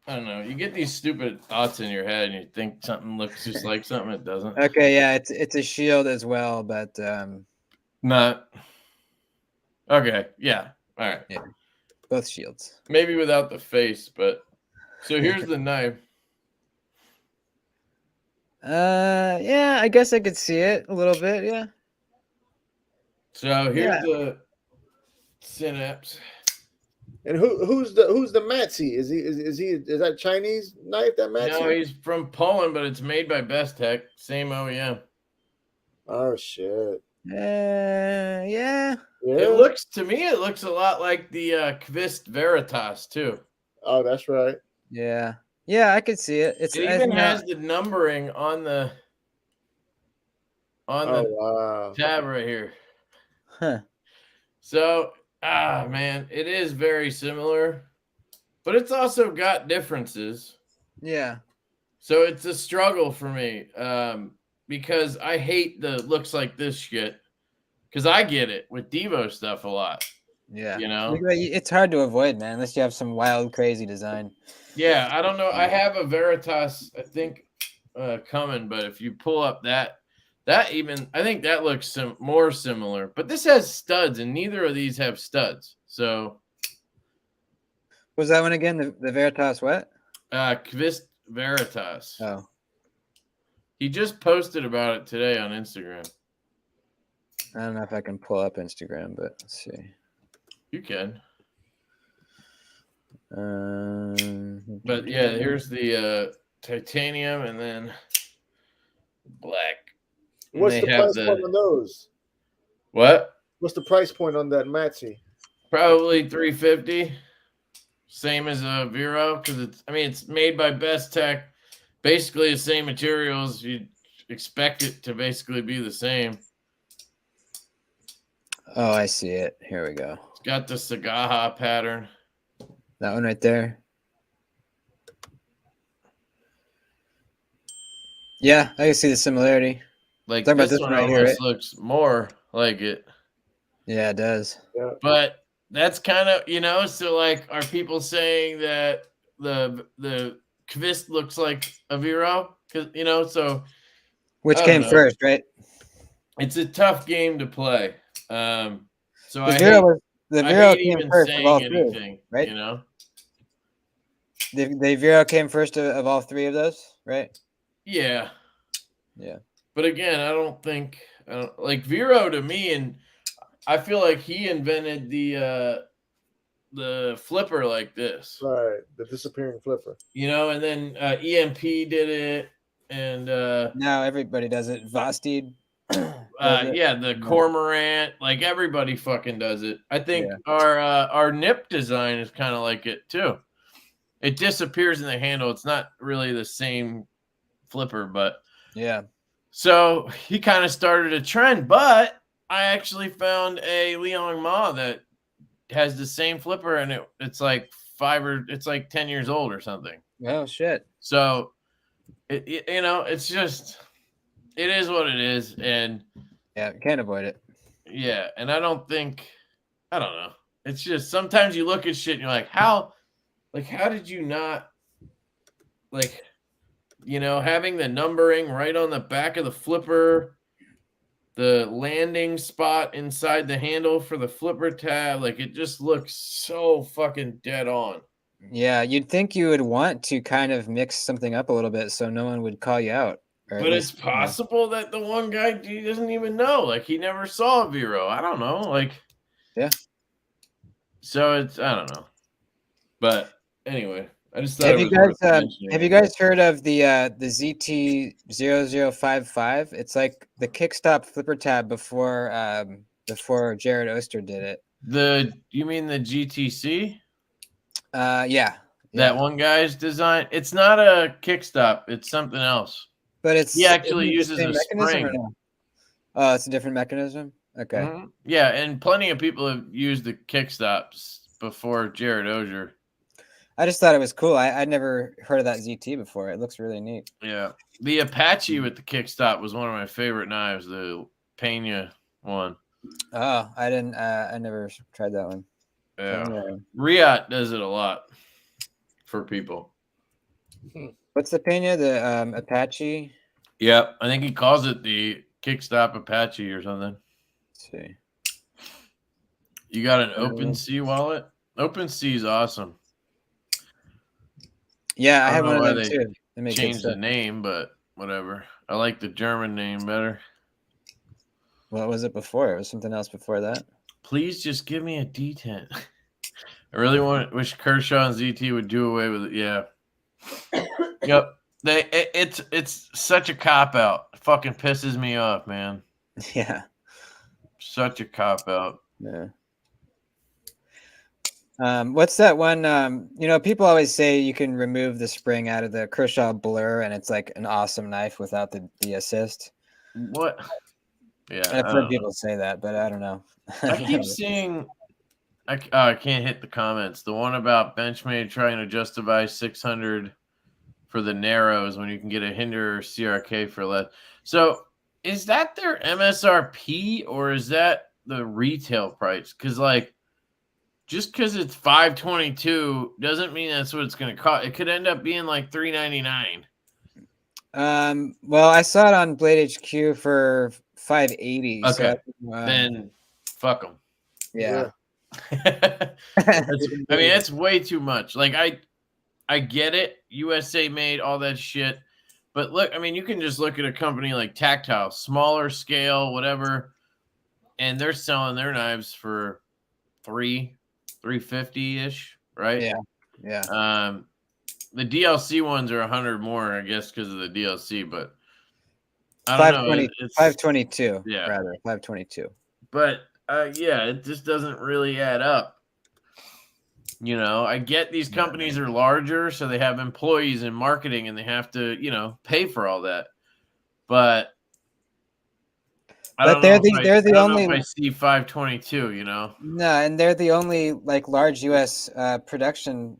I don't know. You get these stupid thoughts in your head, and you think something looks just like something. It doesn't.
Okay, yeah, it's a shield as well, but
Not. Okay. Yeah. All right.
yeah, both shields.
Maybe without the face, but so here's the knife.
Yeah, I guess I could see it a little bit. Yeah.
So here's the synapse.
And who's the Matzi? Is that Chinese knife, that Matzi?
No, he's from Poland, but it's made by Best Tech, same OEM.
Oh shit.
Yeah.
It looks a lot like the Kvist Veritas too.
Oh, that's right.
Yeah. Yeah, I could see it.
It even has the numbering on the
wow.
tab right here.
Huh.
So, man, it is very similar, but it's also got differences.
Yeah.
So it's a struggle for me because I hate the looks like this shit because I get it with Devo stuff a lot.
Yeah.
You know?
It's hard to avoid, man, unless you have some wild, crazy design.
Yeah, I don't know. I have a Veritas, I think, coming, but if you pull up that I think that looks more similar. But this has studs, and neither of these have studs. So,
Was that one again? The Veritas what?
Kvist Veritas.
Oh,
He just posted about it today on Instagram.
I don't know if I can pull up Instagram, but let's see.
You can.
But
yeah, here's the titanium and then black.
What's the price point on those?
What?
What's the price point on that Matzi?
Probably $350. Same as a Vero because it's made by Best Tech. Basically the same materials. You'd expect it to basically be the same.
Oh, I see it. Here we go.
It's got the Sagaha pattern.
That one right there. Yeah, I can see the similarity.
Like
Talking about
this
this
one
one right here,
almost
right?
looks more like it.
Yeah, it does.
Yeah.
But that's kind of, so like, are people saying that the Kvist looks like a Vero? Because, so.
Which came first, right?
It's a tough game to play. So
the Vero came
even
first of all
saying
three, right? The Vero came first of all three of those, right?
Yeah.
Yeah.
But again, I don't think like Vero to me, and I feel like he invented the flipper like this.
Right, the disappearing flipper.
And then EMP did it, and
now everybody does it. Vastid.
The Cormorant, like everybody fucking does it. I think our nip design is kind of like it too. It disappears in the handle. It's not really the same flipper, but
yeah. So
he kind of started a trend, but I actually found a Liang Ma that has the same flipper, and it's like 10 years old or something.
Oh shit.
So it's just, it is what it is, and
yeah, can't avoid it.
Yeah, and I don't know. It's just sometimes you look at shit and you're like, how did you not, like, having the numbering right on the back of the flipper, the landing spot inside the handle for the flipper tab, like, it just looks so fucking dead on.
Yeah, you'd think you would want to kind of mix something up a little bit so no one would call you out.
But it's possible that the one guy, he doesn't even know. Like, he never saw a Vero. I don't know. Like,
yeah.
So I don't know. But anyway, I just thought
have you guys heard of the ZT0055? It's like the kickstop flipper tab before before Jared Oster did it.
You mean the GTC?
Yeah.
That one guy's design. It's not a kickstop. It's something else.
But
He actually
isn't it the
uses
same
a
mechanism or
spring.
no? Oh, it's a different mechanism. Okay.
Mm-hmm. Yeah, and plenty of people have used the kickstops before Jared Ogier.
I just thought it was cool. I'd never heard of that ZT before. It looks really neat.
Yeah, the Apache with the kickstop was one of my favorite knives. The Pena one.
Oh, I didn't. I never tried that one.
Yeah,
Pena.
Riot does it a lot for people.
What's the Pena? The Apache.
Yep, I think he calls it the kickstop Apache or something.
Let's see.
You got an OpenSea wallet? OpenSea is awesome.
Yeah, I
I
have
don't
one
know
of
why
them
they
too. They make good
changed the
stuff.
name, but whatever. I like the German name better.
What was it before? It was something else before that.
Please just give me a D10. I really wish Kershaw and ZT would do away with it. Yeah. Yep. It's such a cop out. It fucking pisses me off, man.
Yeah.
Such a cop out.
Yeah. What's that one? People always say you can remove the spring out of the Kershaw Blur, and it's like an awesome knife without the assist.
What? Yeah,
I've heard people say that, but I don't know.
I keep seeing. I can't hit the comments. The one about Benchmade trying to justify 600 for the narrows when you can get a Hinder CRK for less. So is that their MSRP or is that the retail price? Because just because it's $522 doesn't mean that's what it's going to cost. It could end up being like $399.
Well, I saw it on Blade HQ for $580.
Okay,
so,
then fuck them.
Yeah.
I mean, it's way too much. I get it. USA made all that shit. But look, I mean, you can just look at a company like Tactile, smaller scale, whatever, and they're selling their knives for $350-ish, right?
Yeah. Yeah.
The DLC ones are 100 more, I guess, because of the DLC, but I don't know. It's
522.
Yeah.
Rather 522.
But yeah, it just doesn't really add up. I get these companies are larger, so they have employees in marketing and they have to, pay for all that. But I don't know if I see 522,
No, and they're the only large U.S. Production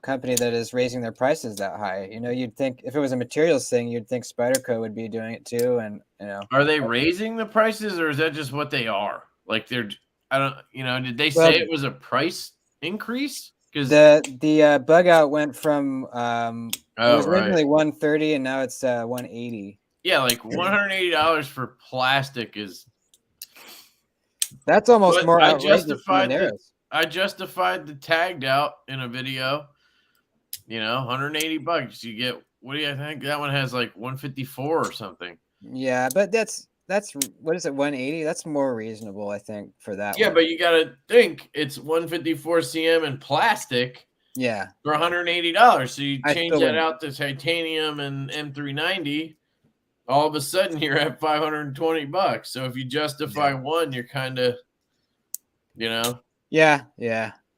company that is raising their prices that high. You'd think if it was a materials thing, you'd think Spyderco would be doing it too. And
Are they raising the prices or is that just what they are? Did they say it was a price increase? Because
the bug out went from it was originally $130 and now it's $180.
Yeah, $180 for plastic is.
That's almost more.
I justified the tagged out in a video. $180. You get, what do you think? That one has 154 or something.
Yeah, but that's what is it, 180? That's more reasonable, I think, for that.
Yeah, but you gotta think it's 154 cm in plastic.
Yeah,
for $180. So you change that out to titanium and M390. All of a sudden, you're at $520. So if you justify one, you're kind of,
Yeah.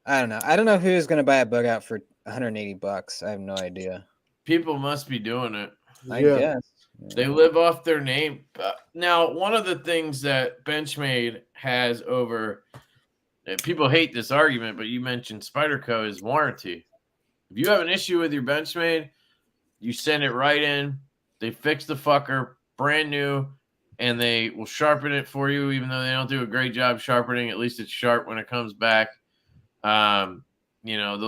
I don't know. I don't know who's gonna buy a bug out for $180. I have no idea.
People must be doing it.
I guess.
They live off their name. Now, one of the things that Benchmade has over, people hate this argument, but you mentioned Spyderco is warranty. If you have an issue with your Benchmade, you send it right in. They fix the fucker brand new, and they will sharpen it for you, even though they don't do a great job sharpening. At least it's sharp when it comes back. They'll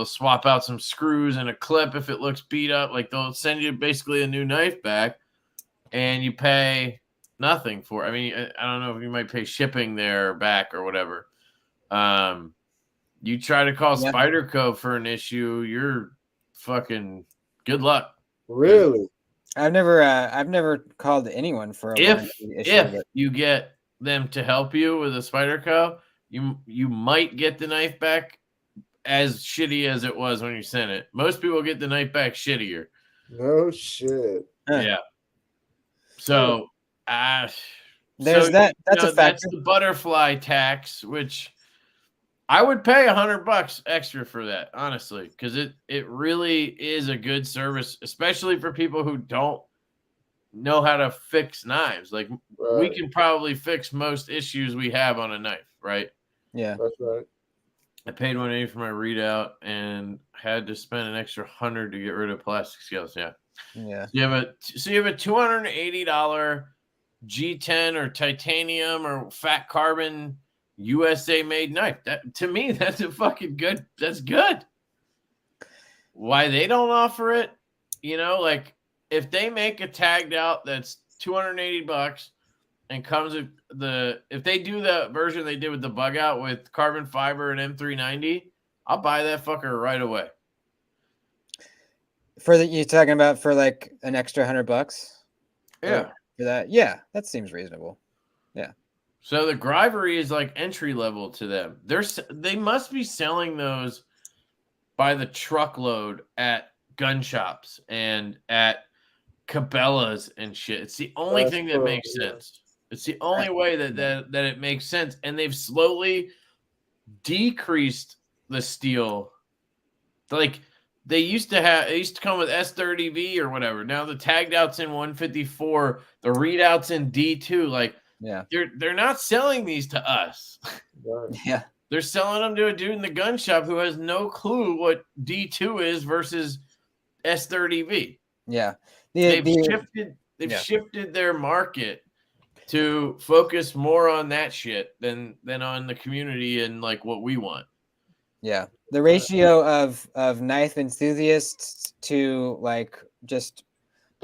swap out some screws and a clip if it looks beat up. They'll send you basically a new knife back. And you pay nothing for it. I mean, I don't know if you might pay shipping there back or whatever. You try to call Spyderco for an issue, you're fucking good luck.
Really?
I've never called anyone for a issue.
If you get them to help you with a Spyderco, you might get the knife back as shitty as it was when you sent it. Most people get the knife back shittier.
No shit.
Yeah. So,
There's that. That's a factor.
That's the butterfly tax, which I would pay $100 extra for that, honestly, because it really is a good service, especially for people who don't know how to fix knives. Like we can probably fix most issues we have on a knife, right?
Yeah,
that's right.
I paid $180 for my readout and had to spend an extra $100 to get rid of plastic scales. Yeah.
yeah.
You have a $280 G10 or titanium or fat carbon USA made knife. That, to me, that's a fucking good. That's good. Why they don't offer it? Like if they make a tagged out that's $280 and comes with if they do the version they did with the bug out with carbon fiber and M390, I'll buy that fucker right away.
You're talking about for like an extra $100?
Yeah.
For that, yeah, that seems reasonable. Yeah.
So the Grivery is like entry level to them. They must be selling those by the truckload at gun shops and at Cabela's and shit. It's the only thing that makes sense. It's the only way that it makes sense. And they've slowly decreased the steel. Like it used to come with S30V or whatever. Now the tagged out's in 154, the readout's in D2. Like,
yeah,
they're not selling these to us.
Yeah.
They're selling them to a dude in the gun shop who has no clue what D2 is versus S30V.
Yeah.
They've shifted their market to focus more on that shit than on the community and like what we want.
Yeah. The ratio of knife enthusiasts to like just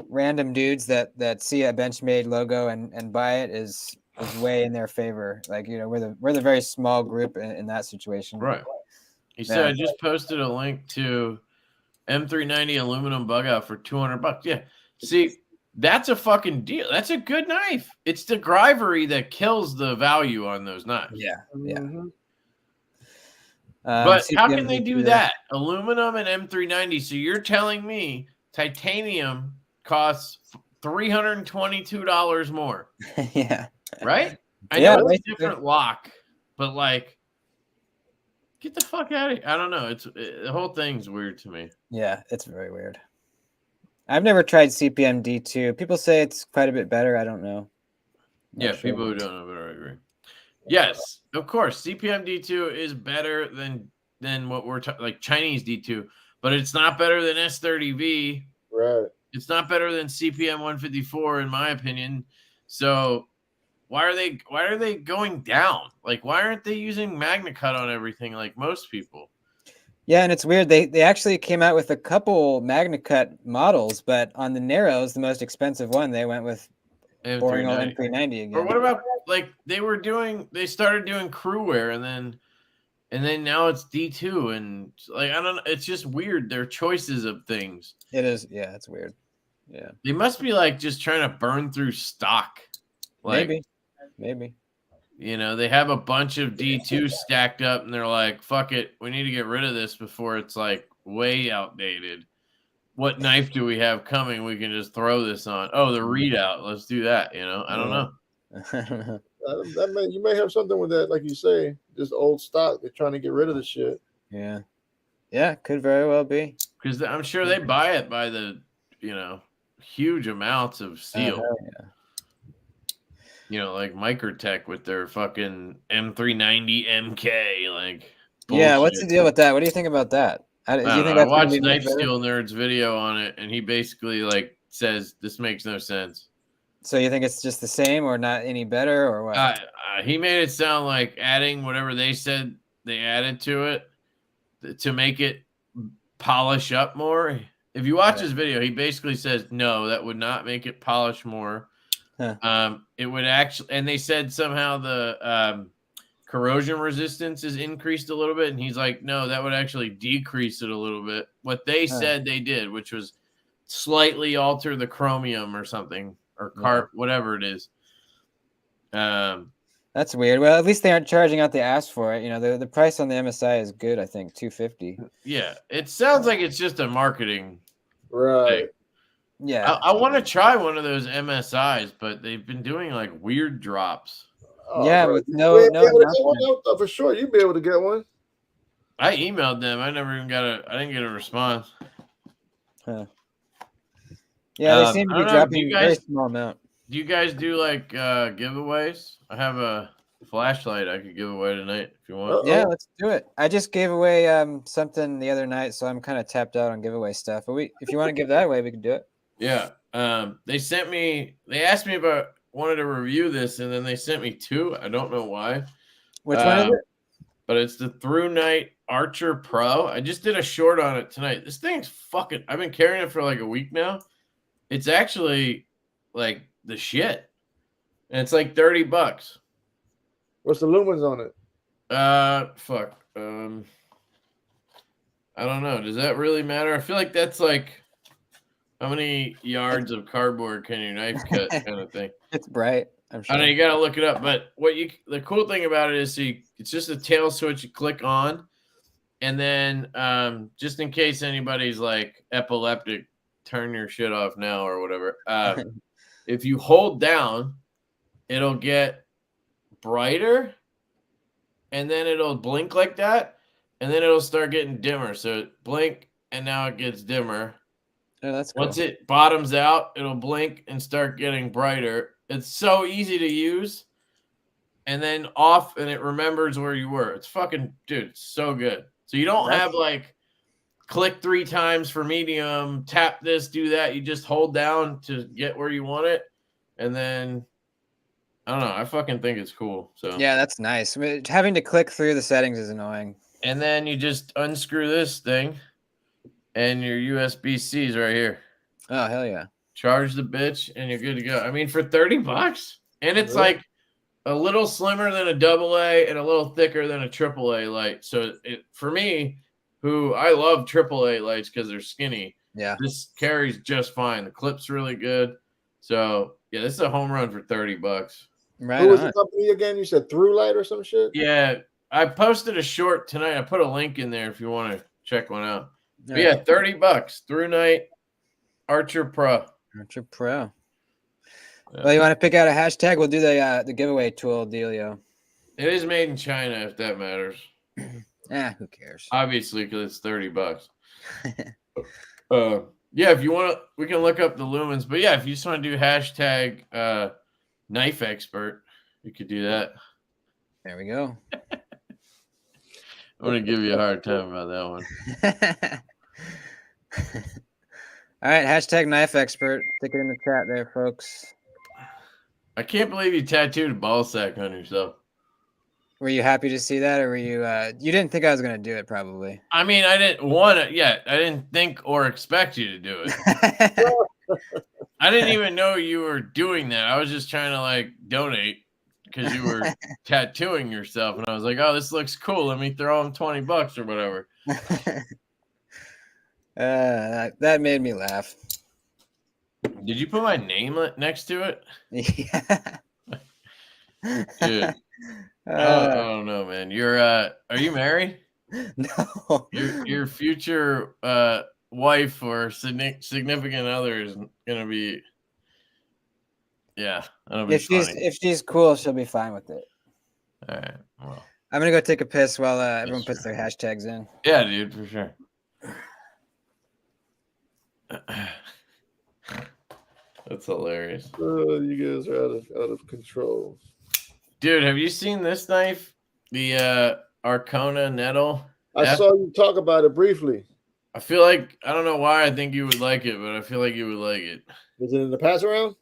random dudes that see a Benchmade logo and buy it is way in their favor. Like, we're the very small group in that situation.
Right. He said, I just posted a link to M390 aluminum bug out for $200. Yeah. See, that's a fucking deal. That's a good knife. It's the Grivery that kills the value on those knives.
Yeah. Yeah.
Mm-hmm.
But how can they do that? Aluminum and M390. So you're telling me titanium costs $322 more.
Yeah.
Right? I know it's a different lock, but like, get the fuck out of here. I don't know. The whole thing's weird to me.
Yeah, it's very weird. I've never tried CPM D2. People say it's quite a bit better. I don't know.
Not sure. People who don't know, but I agree. Yes, of course. CPM D2 is better than what we're like Chinese D2, but it's not better than S30V.
Right.
It's not better than CPM 154 in my opinion. So why are they going down? Like, why aren't they using Magna Cut on everything like most people?
Yeah, and it's weird. They actually came out with a couple Magna Cut models, but on the Narrows, the most expensive one, they went with boring old M390 again.
Or what about like they started doing crew wear and then now it's D2 and like I don't know, it's just weird their choices of things.
It is, yeah, it's weird. Yeah.
They must be like just trying to burn through stock. Like
maybe.
They have a bunch of D2 stacked up and they're like, fuck it, we need to get rid of this before it's like way outdated. What knife do we have coming? We can just throw this on. Oh, the readout. Let's do that. I don't know.
You may have something with that, like you say, just old stock. They're trying to get rid of the shit.
Yeah, could very well be.
Because I'm sure they buy it by the, huge amounts of steel. Like Microtech with their fucking M390 MK. Like, bullshit.
Yeah, what's the deal with that? What do you think about that?
I watched Knife Steel Nerd's video on it, and he basically like says this makes no sense.
So you think it's just the same, or not any better, or what?
He made it sound like adding whatever they said they added to it to make it polish up more. If you watch his video, he basically says no, that would not make it polish more. It would actually, and they said somehow the corrosion resistance is increased a little bit, and he's like, no, that would actually decrease it a little bit. What they said they did, which was slightly alter the chromium or something, or whatever it is.
That's weird. Well, at least they aren't charging out the ass for it. The price on the MSI is good. I think $250.
Yeah, it sounds like it's just a marketing
right
thing.
Yeah.
I want to try one of those MSIs, but they've been doing like weird drops.
Oh,
Yeah,
bro.
with
You
no
ain't be able to get one
announcement.
out, for sure. You'd be able to get one.
I emailed them. I never even I didn't get a response.
Huh. Yeah, they seem to
I
be
don't know.
dropping a very small amount.
Do you guys do like giveaways? I have a flashlight I could give away tonight if you want.
Yeah, let's do it. I just gave away something the other night, so I'm kind of tapped out on giveaway stuff. But if you want to give that away, we can do it.
Yeah. They asked me about wanted to review this, and then they sent me two. I don't know why.
Which one is it?
But it's the Through Night Archer Pro. I just did a short on it tonight. This thing's fucking. I've been carrying it for like a week now. It's actually like the shit, and it's like $30.
What's the lumens on it?
Fuck. I don't know. Does that really matter? I feel like that's like how many yards of cardboard can your knife cut, kind of thing.
It's bright. I'm sure.
I know you gotta look it up, but the cool thing about it is it's just a tail switch you click on, and then just in case anybody's like epileptic, turn your shit off now or whatever. If you hold down, it'll get brighter, and then it'll blink like that, and then it'll start getting dimmer. So it blink, and now it gets dimmer.
Oh, that's cool.
Once it bottoms out, it'll blink and start getting brighter. It's so easy to use. And then off, and it remembers where you were. It's fucking, dude, it's so good. So you don't have like click 3 times for medium, tap this, do that. You just hold down to get where you want it. And then, I don't know. I fucking think it's cool. So
yeah, that's nice. I mean, having to click through the settings is annoying.
And then you just unscrew this thing, and your USB-C is right here.
Oh, hell yeah.
Charge the bitch, and you're good to go. I mean, for $30, and it's like a little slimmer than a AA and a little thicker than a AAA light. So for me, who I love AAA lights because they're skinny, this carries just fine. The clip's really good. So yeah, this is a home run for $30.
Right.
Who was the company again? You said Through Light or some shit?
Yeah, I posted a short tonight. I put a link in there if you want to check one out. But yeah, $30. Through Night Archer Pro.
Archer Pro. Yeah. Well, you want to pick out a hashtag? We'll do the giveaway tool dealio.
It is made in China, if that matters.
Who cares?
Obviously, because it's $30. Yeah, if you want to, we can look up the lumens. But yeah, if you just want to do hashtag knife expert, you could do that.
There we go.
I'm going to give you a hard time about that one.
All right, hashtag knife expert. Stick it in the chat there, folks.
I can't believe you tattooed a ball sack on yourself.
Were you happy to see that, or were you? You didn't think I was going to do it, probably.
I mean, I didn't think or expect you to do it. I didn't even know you were doing that. I was just trying to like donate because you were tattooing yourself, and I was like, "Oh, this looks cool. Let me throw him $20 or whatever."
That made me laugh.
Did you put my name next to it?
Yeah.
Dude, I don't know, man. Are you married?
No.
Your future wife or significant other is gonna be. Yeah, that'll be funny.
If she's cool, she'll be fine with it.
All right. Well,
I'm gonna go take a piss while everyone puts their hashtags in.
Yeah, dude, for sure. That's hilarious.
You guys are out of control.
Dude, have you seen this knife? The Arcona Nettle?
I saw you talk about it briefly.
I feel like, I don't know why I think you would like it, but I feel like you would like it.
Was it in the pass around?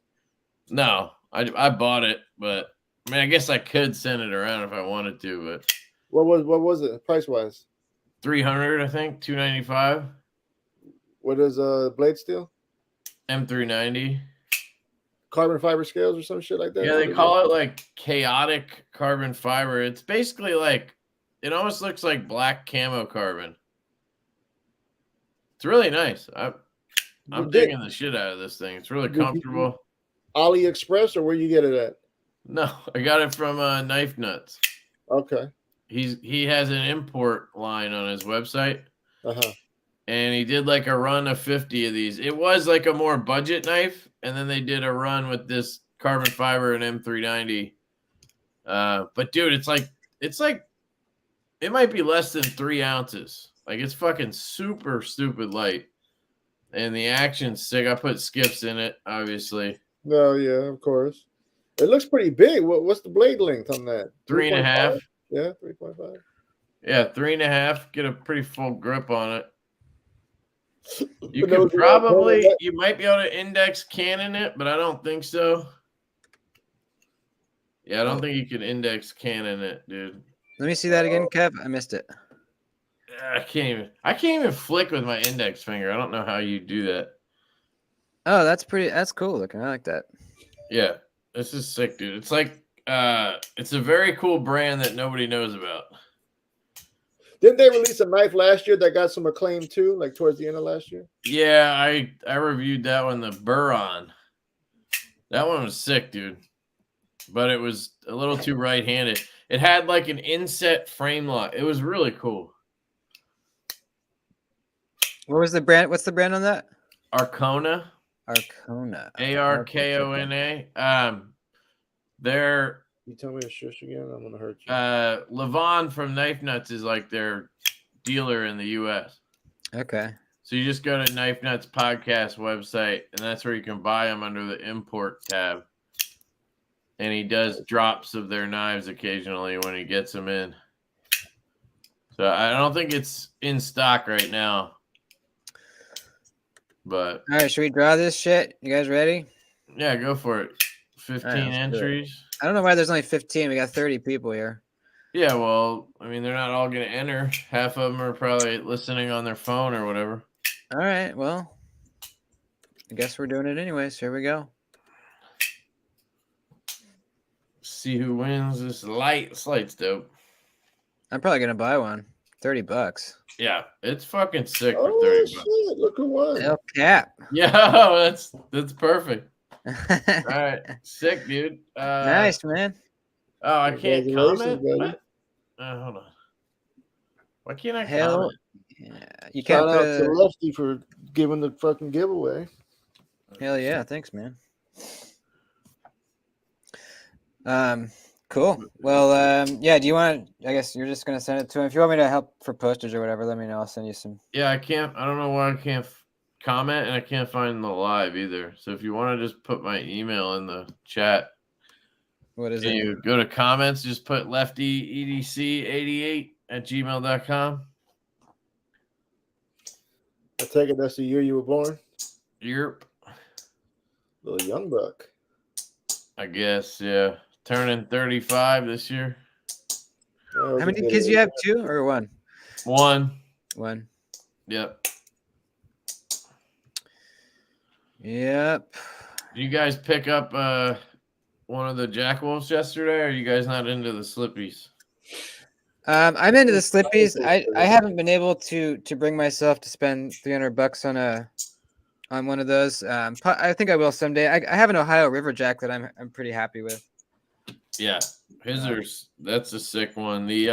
No, I bought it, but I mean, I guess I could send it around if I wanted to, but
what was it price wise?
$300, I think, $295.
What is blade steel?
M390.
Carbon fiber scales or some shit like that?
Yeah, they call it like chaotic carbon fiber. It's basically like, it almost looks like black camo carbon. It's really nice. I'm digging the shit out of this thing. It's really comfortable.
AliExpress, or where you get it at?
No, I got it from Knife Nuts.
Okay.
He has an import line on his website. and he did like a run of 50 of these. It was like a more budget knife, and then they did a run with this carbon fiber and M390. But dude, it's like it might be less than 3 ounces. Like it's fucking super stupid light, and the action's sick. I put skips in it, obviously.
No, yeah, of course. It looks pretty big. What's the blade length on that?
3.5.
Yeah, 3.5.
Yeah, 3.5. Get a pretty full grip on it. You could probably, you might be able to index cannon it, but I don't think so. Yeah, I don't think you can index cannon it, dude.
Let me see that again, Kev. I missed it.
I can't even flick with my index finger. I don't know how you do that.
Oh, that's cool looking. I like that.
Yeah, this is sick, dude. It's like it's a very cool brand that nobody knows about.
Didn't they release a knife last year that got some acclaim too, like towards the end of last year?
Yeah, I reviewed that one, the Buron. That one was sick, dude. But it was a little too right-handed. It had like an inset frame lock. It was really cool.
What was the brand? What's the brand on that?
Arcona.
Arcona.
Arkona. They're.
You tell me a shush again, I'm gonna hurt you.
Levon from Knife Nuts is like their dealer in the U.S.
Okay.
So you just go to Knife Nuts podcast website, and that's where you can buy them under the import tab. And he does drops of their knives occasionally when he gets them in. So I don't think it's in stock right now. But
all right, should we draw this shit? You guys ready?
Yeah, go for it. 15 entries.
I don't know why there's only 15. We got 30 people here.
Yeah, well, I mean, they're not all going to enter. Half of them are probably listening on their phone or whatever.
All right, well, I guess we're doing it anyways. Here we go.
See who wins this light. This light's dope.
I'm probably going to buy one. $30.
Yeah, it's fucking sick for $30.
Shit, look who won.
El Cap.
Yeah, that's perfect. All right, sick, dude.
Nice, man.
Oh, I can't comment. What? Hold on. Why can't I comment?
Yeah, you can't.
Shout out to Lefty for giving the fucking giveaway.
Hell yeah, thanks, man. Cool. Well, yeah. Do you want? I guess you're just gonna send it to him. If you want me to help for postage or whatever, let me know. I'll send you some.
Yeah, I can't. I don't know why I can't comment, and I can't find the live either. So if you want to just put my email in the chat.
What is it?
You go to comments, just put leftyedc88@gmail.com.
I take it that's the year you were born?
Yep.
Little young buck.
I guess, yeah. Turning 35 this year.
How
many kids you have? 2 or 1?
1.
1.
Yep.
Yep.
You guys pick up one of the Jack Wolves yesterday, or are you guys not into the slippies?
I'm into the slippies. I haven't been able to bring myself to spend $300 on one of those. I think I will someday. I have an Ohio River Jack that I'm pretty happy with.
Yeah, that's a sick one. The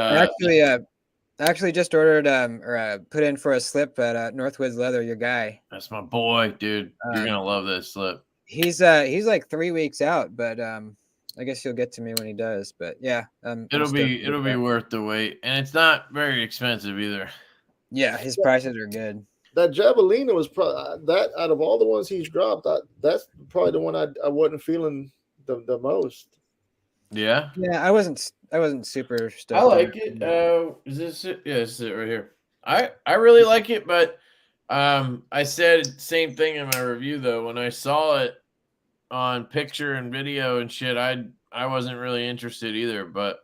actually just ordered or put in for a slip at Northwoods Leather. Your guy.
That's my boy, dude. You're gonna love this slip.
He's like 3 weeks out, but I guess he'll get to me when he does. But yeah,
it'll be worth the wait, and it's not very expensive either.
Yeah, his prices are good.
That Javelina was probably that out of all the ones he's dropped. That's probably the one I wasn't feeling the most.
Yeah.
Yeah, I wasn't super stoked.
I like it. Is this it? Yeah, this is it right here. I really like it, but I said same thing in my review though. When I saw it on picture and video and shit, I wasn't really interested either. But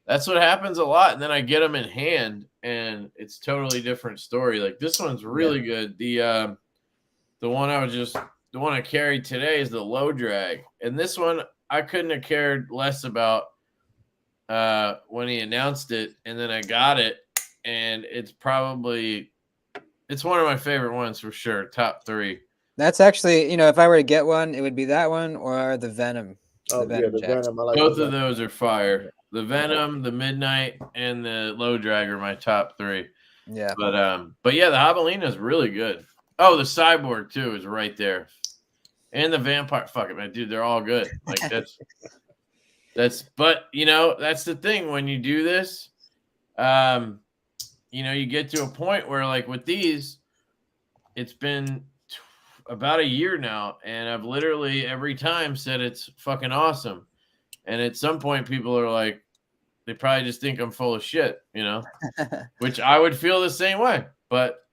that's what happens a lot. And then I get them in hand, and it's totally different story. Like this one's really good. The one I carried today is the low drag, and this one I couldn't have cared less about when he announced it, and then I got it, and it's one of my favorite ones for sure. Top 3.
That's actually, if I were to get one, it would be that one or the Venom.
The Venom. I like
both of those are fire. The Venom, the Midnight, and the Low Drag are my top 3.
Yeah.
But yeah, the Javelina is really good. Oh, the Cyborg too is right there, and the Vampire. Fuck it, man, dude, they're all good. Like that's. But that's the thing when you do this, you get to a point where like with these, it's been about a year now, and I've literally every time said it's fucking awesome, and at some point people are like, they probably just think I'm full of shit, which I would feel the same way. But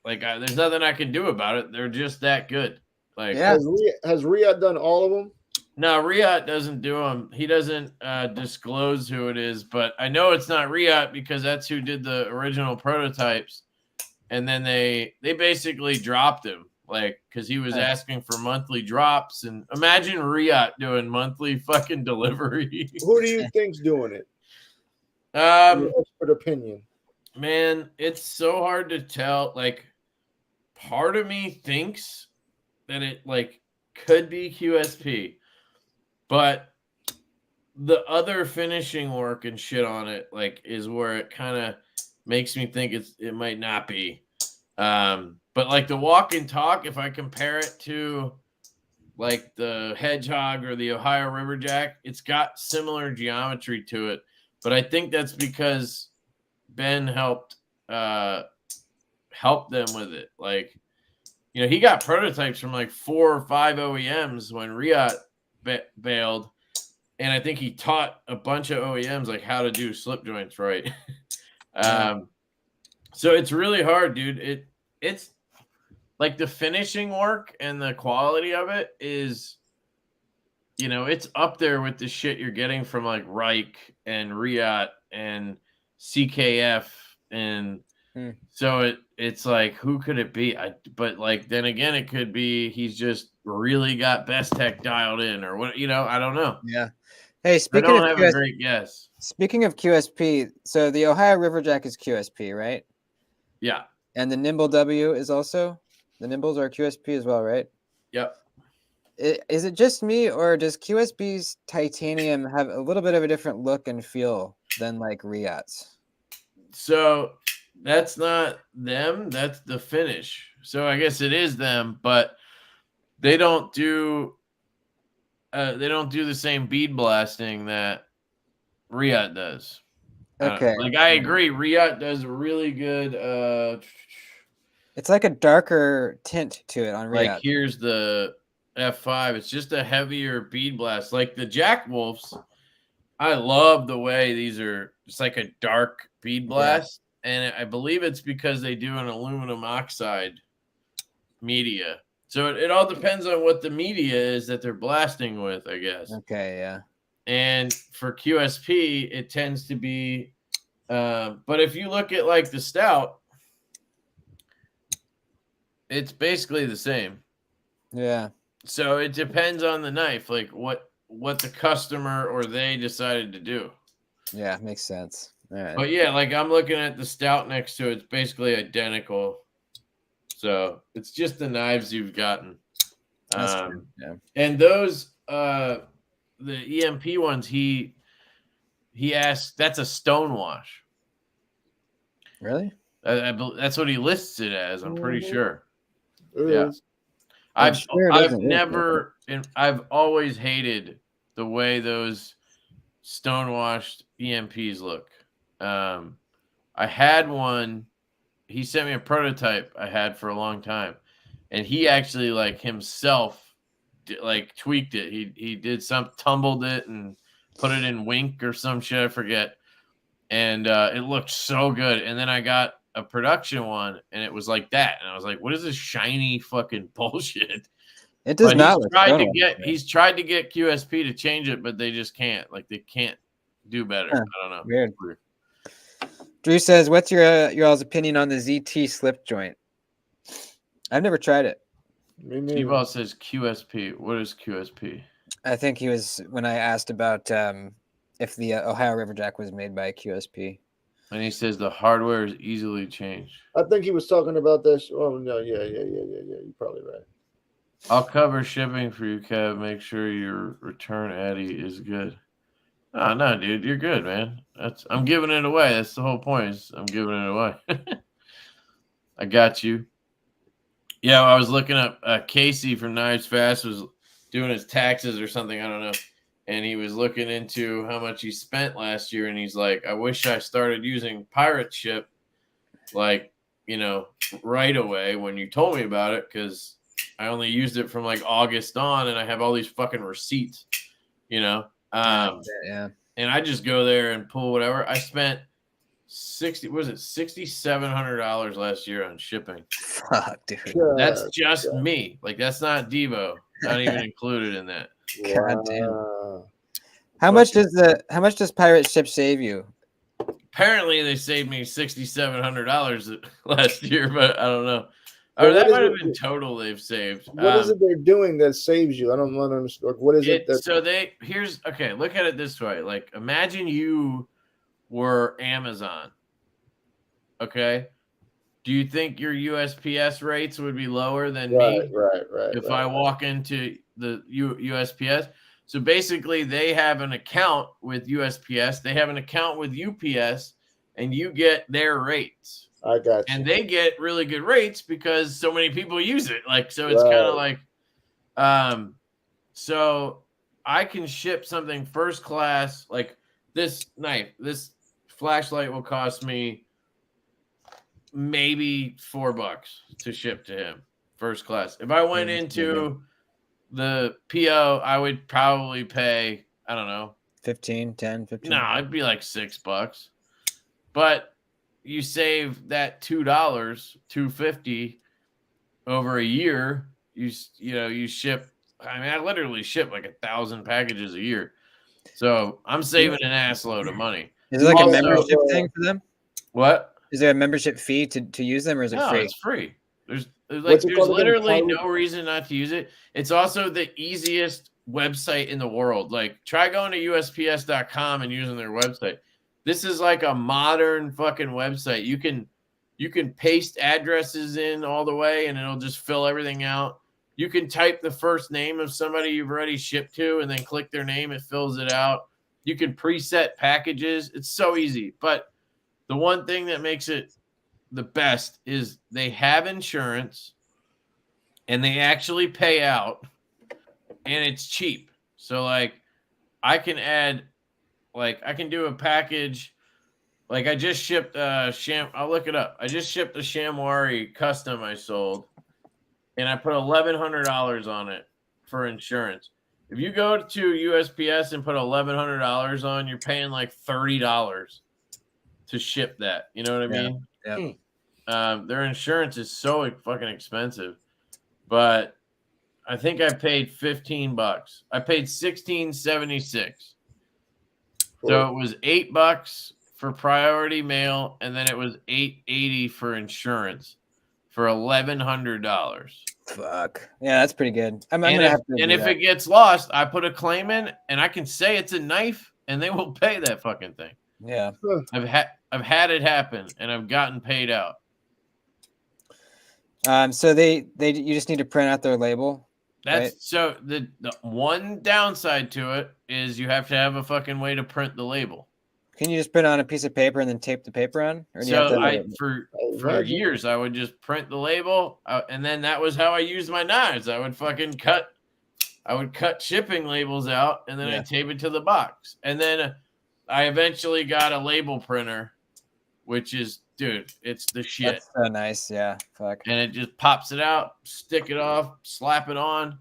like, there's nothing I can do about it. They're just that good. Like,
Yeah.
Has Riyadh done all of them?
no, Riyadh doesn't do them. He doesn't disclose who it is, but I know it's not Riyadh because that's who did the original prototypes. And then they basically dropped him, like, because he was asking for monthly drops. And imagine Riyadh doing monthly fucking delivery.
Who do you think's doing it?
Your
expert opinion.
Man, it's so hard to tell. Like, part of me thinks that it like could be QSP, but the other finishing work and shit on it like is where it kind of makes me think it might not be. But like the walk and talk, if I compare it to like the Hedgehog or the Ohio Riverjack, it's got similar geometry to it. But I think that's because Ben helped them with it. Like, he got prototypes from like 4 or 5 OEMs when Riyadh bailed. And I think he taught a bunch of OEMs like how to do slip joints right. So it's really hard, dude. It's like the finishing work and the quality of it is, it's up there with the shit you're getting from like Reich and Riyadh and CKF. And so it's like, who could it be? But like, then again, it could be he's just really got best tech dialed in or what, I don't know.
Yeah. Hey,
I don't have a great guess.
Speaking of QSP, so the Ohio Riverjack is QSP, right?
Yeah.
And the Nimble W is also, the Nimbles are QSP as well, right?
Yep.
Is it just me, or does QSP's titanium have a little bit of a different look and feel than like Riyadh's?
So that's not them. That's the finish. So I guess it is them, but they don't do the same bead blasting that Riyadh does.
Okay.
I agree. Riyadh does a really good.
It's like a darker tint to it on Riyadh.
Like here's the F5. It's just a heavier bead blast. Like the Jack Wolves, I love the way these are. It's like a dark bead blast, and I believe it's because they do an aluminum oxide media. So it all depends on what the media is that they're blasting with, I guess.
Okay, yeah.
And for QSP, it tends to be, but if you look at like the Stout, it's basically the same.
Yeah.
So it depends on the knife, like what the customer or they decided to do.
Yeah, makes sense. All right.
But yeah, like I'm looking at the Stout next to it, it's basically identical. So it's just the knives you've gotten.
Yeah.
And those, the EMP ones, he asked, that's a stonewash.
Really?
That's what he lists it as. I'm pretty sure.
Yeah.
I've always hated the way those stonewashed EMPs look. I had one. He sent me a prototype I had for a long time, and he actually like himself tweaked it. He did tumbled it and put it in Wink or some shit, I forget. And it looked so good. And then I got a production one, and it was like that. And I was like, "What is this shiny fucking bullshit?"
It does not.
He's tried to get QSP to change it, but they just can't. Like they can't do better. I don't know.
Weird. Drew says, "What's your all's opinion on the ZT slip joint?" I've never tried it.
T-Ball says QSP. What is QSP?
I think he was when I asked about if the Ohio Riverjack was made by QSP.
And he says the hardware is easily changed.
I think he was talking about this. Oh no, yeah. You're probably right.
I'll cover shipping for you, Kev. Make sure your return Addy is good. Oh no, dude, you're good, man. I'm giving it away. That's the whole point. I'm giving it away. I got you. Yeah, I was looking up Casey from Knives Fast was doing his taxes or something. I don't know. And he was looking into how much he spent last year. And he's like, I wish I started using Pirate Ship, like, you know, right away when you told me about it, because I only used it from like August on and I have all these fucking receipts, you know.
Yeah.
And I just go there and pull whatever. I spent $6,700 last year on shipping.
Fuck, dude.
That's just me. Like, that's not Devo. Not even included in that.
God damn. How much does Pirate Ship save you?
Apparently they saved me $6,700 last year, but I don't know. Or that might have been total they've saved.
What is it they're doing that saves you? I don't understand. What is it?
So look at it this way. Like, imagine you were Amazon. Okay. Do you think your USPS rates would be lower than me?
Right.
If I walk into the USPS. So basically, they have an account with USPS. They have an account with UPS, and you get their rates.
I got you.
And they get really good rates because so many people use it. Like, so it's kind of like, so I can ship something first class, like this knife. This flashlight will cost me maybe $4 to ship to him first class. If I went into the PO, I would probably pay, I don't know,
15.
No, it'd be like $6. But you save that $2.50 over a year. You ship. I mean, I literally ship like 1,000 packages a year, so I'm saving an ass load of money.
Is it like a membership thing for them?
What?
Is there a membership fee to use them, or is it free?
No, it's free. There's literally no reason not to use it. It's also the easiest website in the world. Like, try going to USPS.com and using their website. This is like a modern fucking website. You can paste addresses in all the way and it'll just fill everything out. You can type the first name of somebody you've already shipped to and then click their name. It fills it out. You can preset packages. It's so easy. But the one thing that makes it the best is they have insurance and they actually pay out and it's cheap. So like I can do a package. Like, I just shipped I'll look it up. I just shipped a Shamwari custom I sold and I put $1,100 on it for insurance. If you go to USPS and put $1,100 on, you're paying like $30 to ship that. You know what I mean?
Yeah.
Their insurance is so fucking expensive, but I think I paid $15. I paid $16.76. So it was $8 for priority mail, and then it was $8.80 for insurance for $1,100.
Fuck. Yeah, that's pretty good. If
it gets lost, I put a claim in, and I can say it's a knife, and they will pay that fucking thing.
Yeah.
I've had it happen, and I've gotten paid out.
So you just need to print out their label.
That's
right?
So the one downside to it is you have to have a fucking way to print the label.
Can you just print on a piece of paper and then tape the paper on? Or
for years I would just print the label, and then that was how I used my knives. I would cut shipping labels out, and then I tape it to the box. And then I eventually got a label printer, which is, dude, it's the shit.
That's so nice, yeah. Fuck.
And it just pops it out, stick it off, slap it on,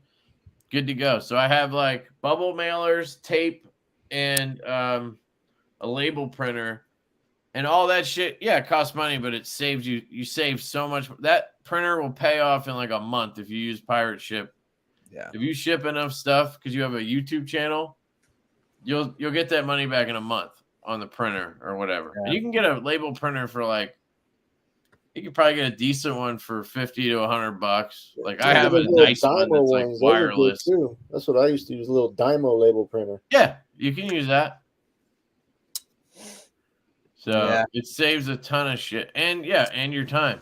good to go. So I have like bubble mailers, tape, and a label printer, and all that shit. Yeah, it costs money, but it saves you. You save so much. That printer will pay off in like a month if you use Pirate Ship.
Yeah.
If you ship enough stuff because you have a YouTube channel, you'll get that money back in a month on the printer or whatever. Yeah. And you can get a label printer for like, you could probably get a decent one for $50 to $100. Like, I have a nice one that's like wireless
too. That's what I used to use, a little Dymo label printer.
Yeah, you can use that. So it saves a ton of shit, and your time.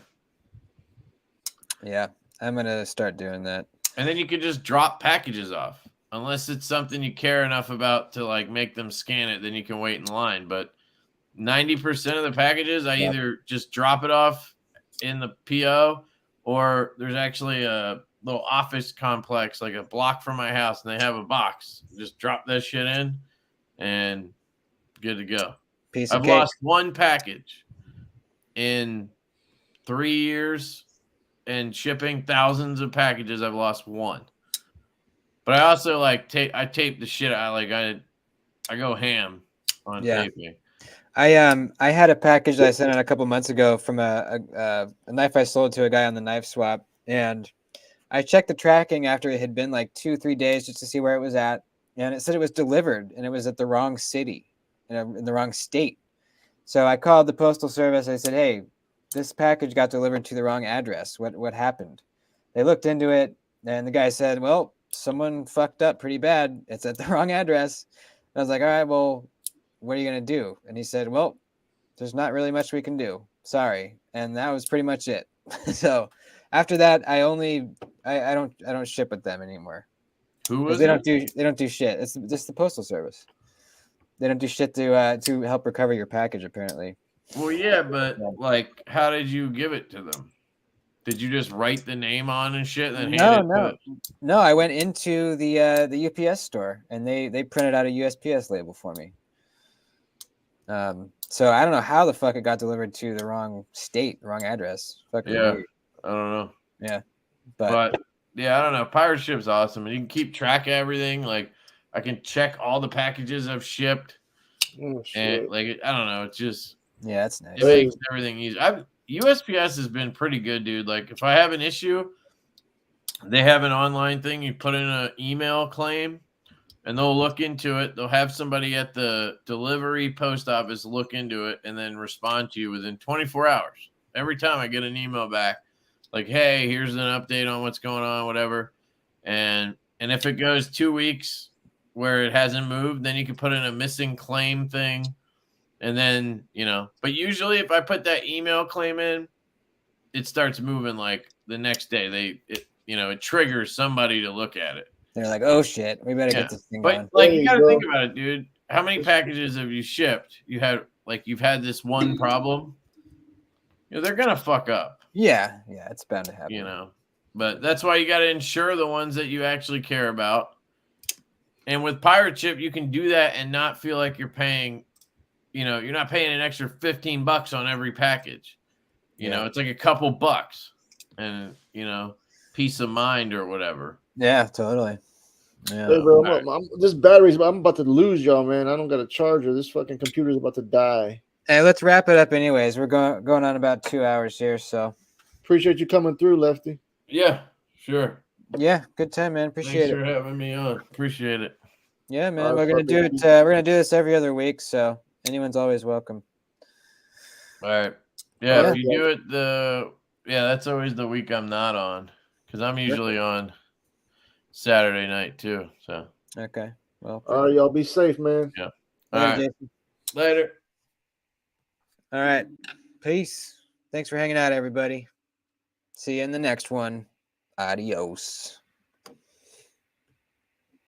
Yeah, I'm gonna start doing that.
And then you can just drop packages off, unless it's something you care enough about to like make them scan it. Then you can wait in line. But 90% of the packages, I either just drop it off in the PO, or there's actually a little office complex, like a block from my house, and they have a box. Just drop that shit in, and good to go.
Piece of
I've
cake.
lost one package in 3 years, and shipping thousands of packages. I've lost one. But I also like tape the shit out. Like I go ham on taping.
I had a package that I sent out a couple months ago from a knife I sold to a guy on the knife swap, and I checked the tracking after it had been like 2-3 days just to see where it was at, and it said it was delivered and it was at the wrong city, in the wrong state. So I called the postal service. I said, "Hey, this package got delivered to the wrong address. What happened?" They looked into it, and the guy said, "Well, someone fucked up pretty bad. It's at the wrong address." And I was like, "All right, well, what are you going to do?" And he said, "Well, there's not really much we can do. Sorry." And that was pretty much it. So after that, I don't ship with them anymore.
Who was
they
it?
They don't do shit. It's just the postal service. They don't do shit to help recover your package, apparently.
Well, yeah, but like, how did you give it to them? Did you just write the name on and shit, and then hand it?
No. I went into the UPS store, and they printed out a USPS label for me. So I don't know how the fuck it got delivered to the wrong state, the wrong address. Fucking weird.
I don't know.
Yeah,
but yeah, I don't know. Pirate Ship's awesome, and you can keep track of everything. Like, I can check all the packages I've shipped, and like, I don't know. It's just
that's nice.
It makes everything easy. USPS has been pretty good, dude. Like, if I have an issue, they have an online thing. You put in an email claim, and they'll look into it. They'll have somebody at the delivery post office look into it and then respond to you within 24 hours. Every time I get an email back, like, "Hey, here's an update on what's going on," whatever. And if it goes 2 weeks where it hasn't moved, then you can put in a missing claim thing. And then, but usually if I put that email claim in, it starts moving like the next day. It triggers somebody to look at it.
They're like, "Oh shit, we better get this thing going."
Like, you got to think about it, dude. How many packages have you shipped? You've had this one problem. They're gonna fuck up.
Yeah, it's bound to happen.
But that's why you got to insure the ones that you actually care about. And with Pirate Ship, you can do that and not feel like you're paying. You're not paying an extra $15 on every package. It's like a couple bucks, and peace of mind or whatever.
Yeah, totally. Yeah.
Hey, bro, this battery's. I'm about to lose y'all, man. I don't got a charger. This fucking computer's about to die.
Hey, let's wrap it up, anyways. We're going on about 2 hours here, so
appreciate you coming through, Lefty.
Yeah, sure.
Yeah, good time, man. Appreciate it.
Thanks for having me on. Appreciate it.
Yeah, man. We're gonna do it. We're gonna do this every other week, so anyone's always welcome.
All right. Yeah, if you do it that's always the week I'm not on, because I'm usually on Saturday night too. So
okay. Well,
all right, y'all be safe, man.
Yeah. All right.
Jason.
Later.
All right. Peace. Thanks for hanging out, everybody. See you in the next one. Adios.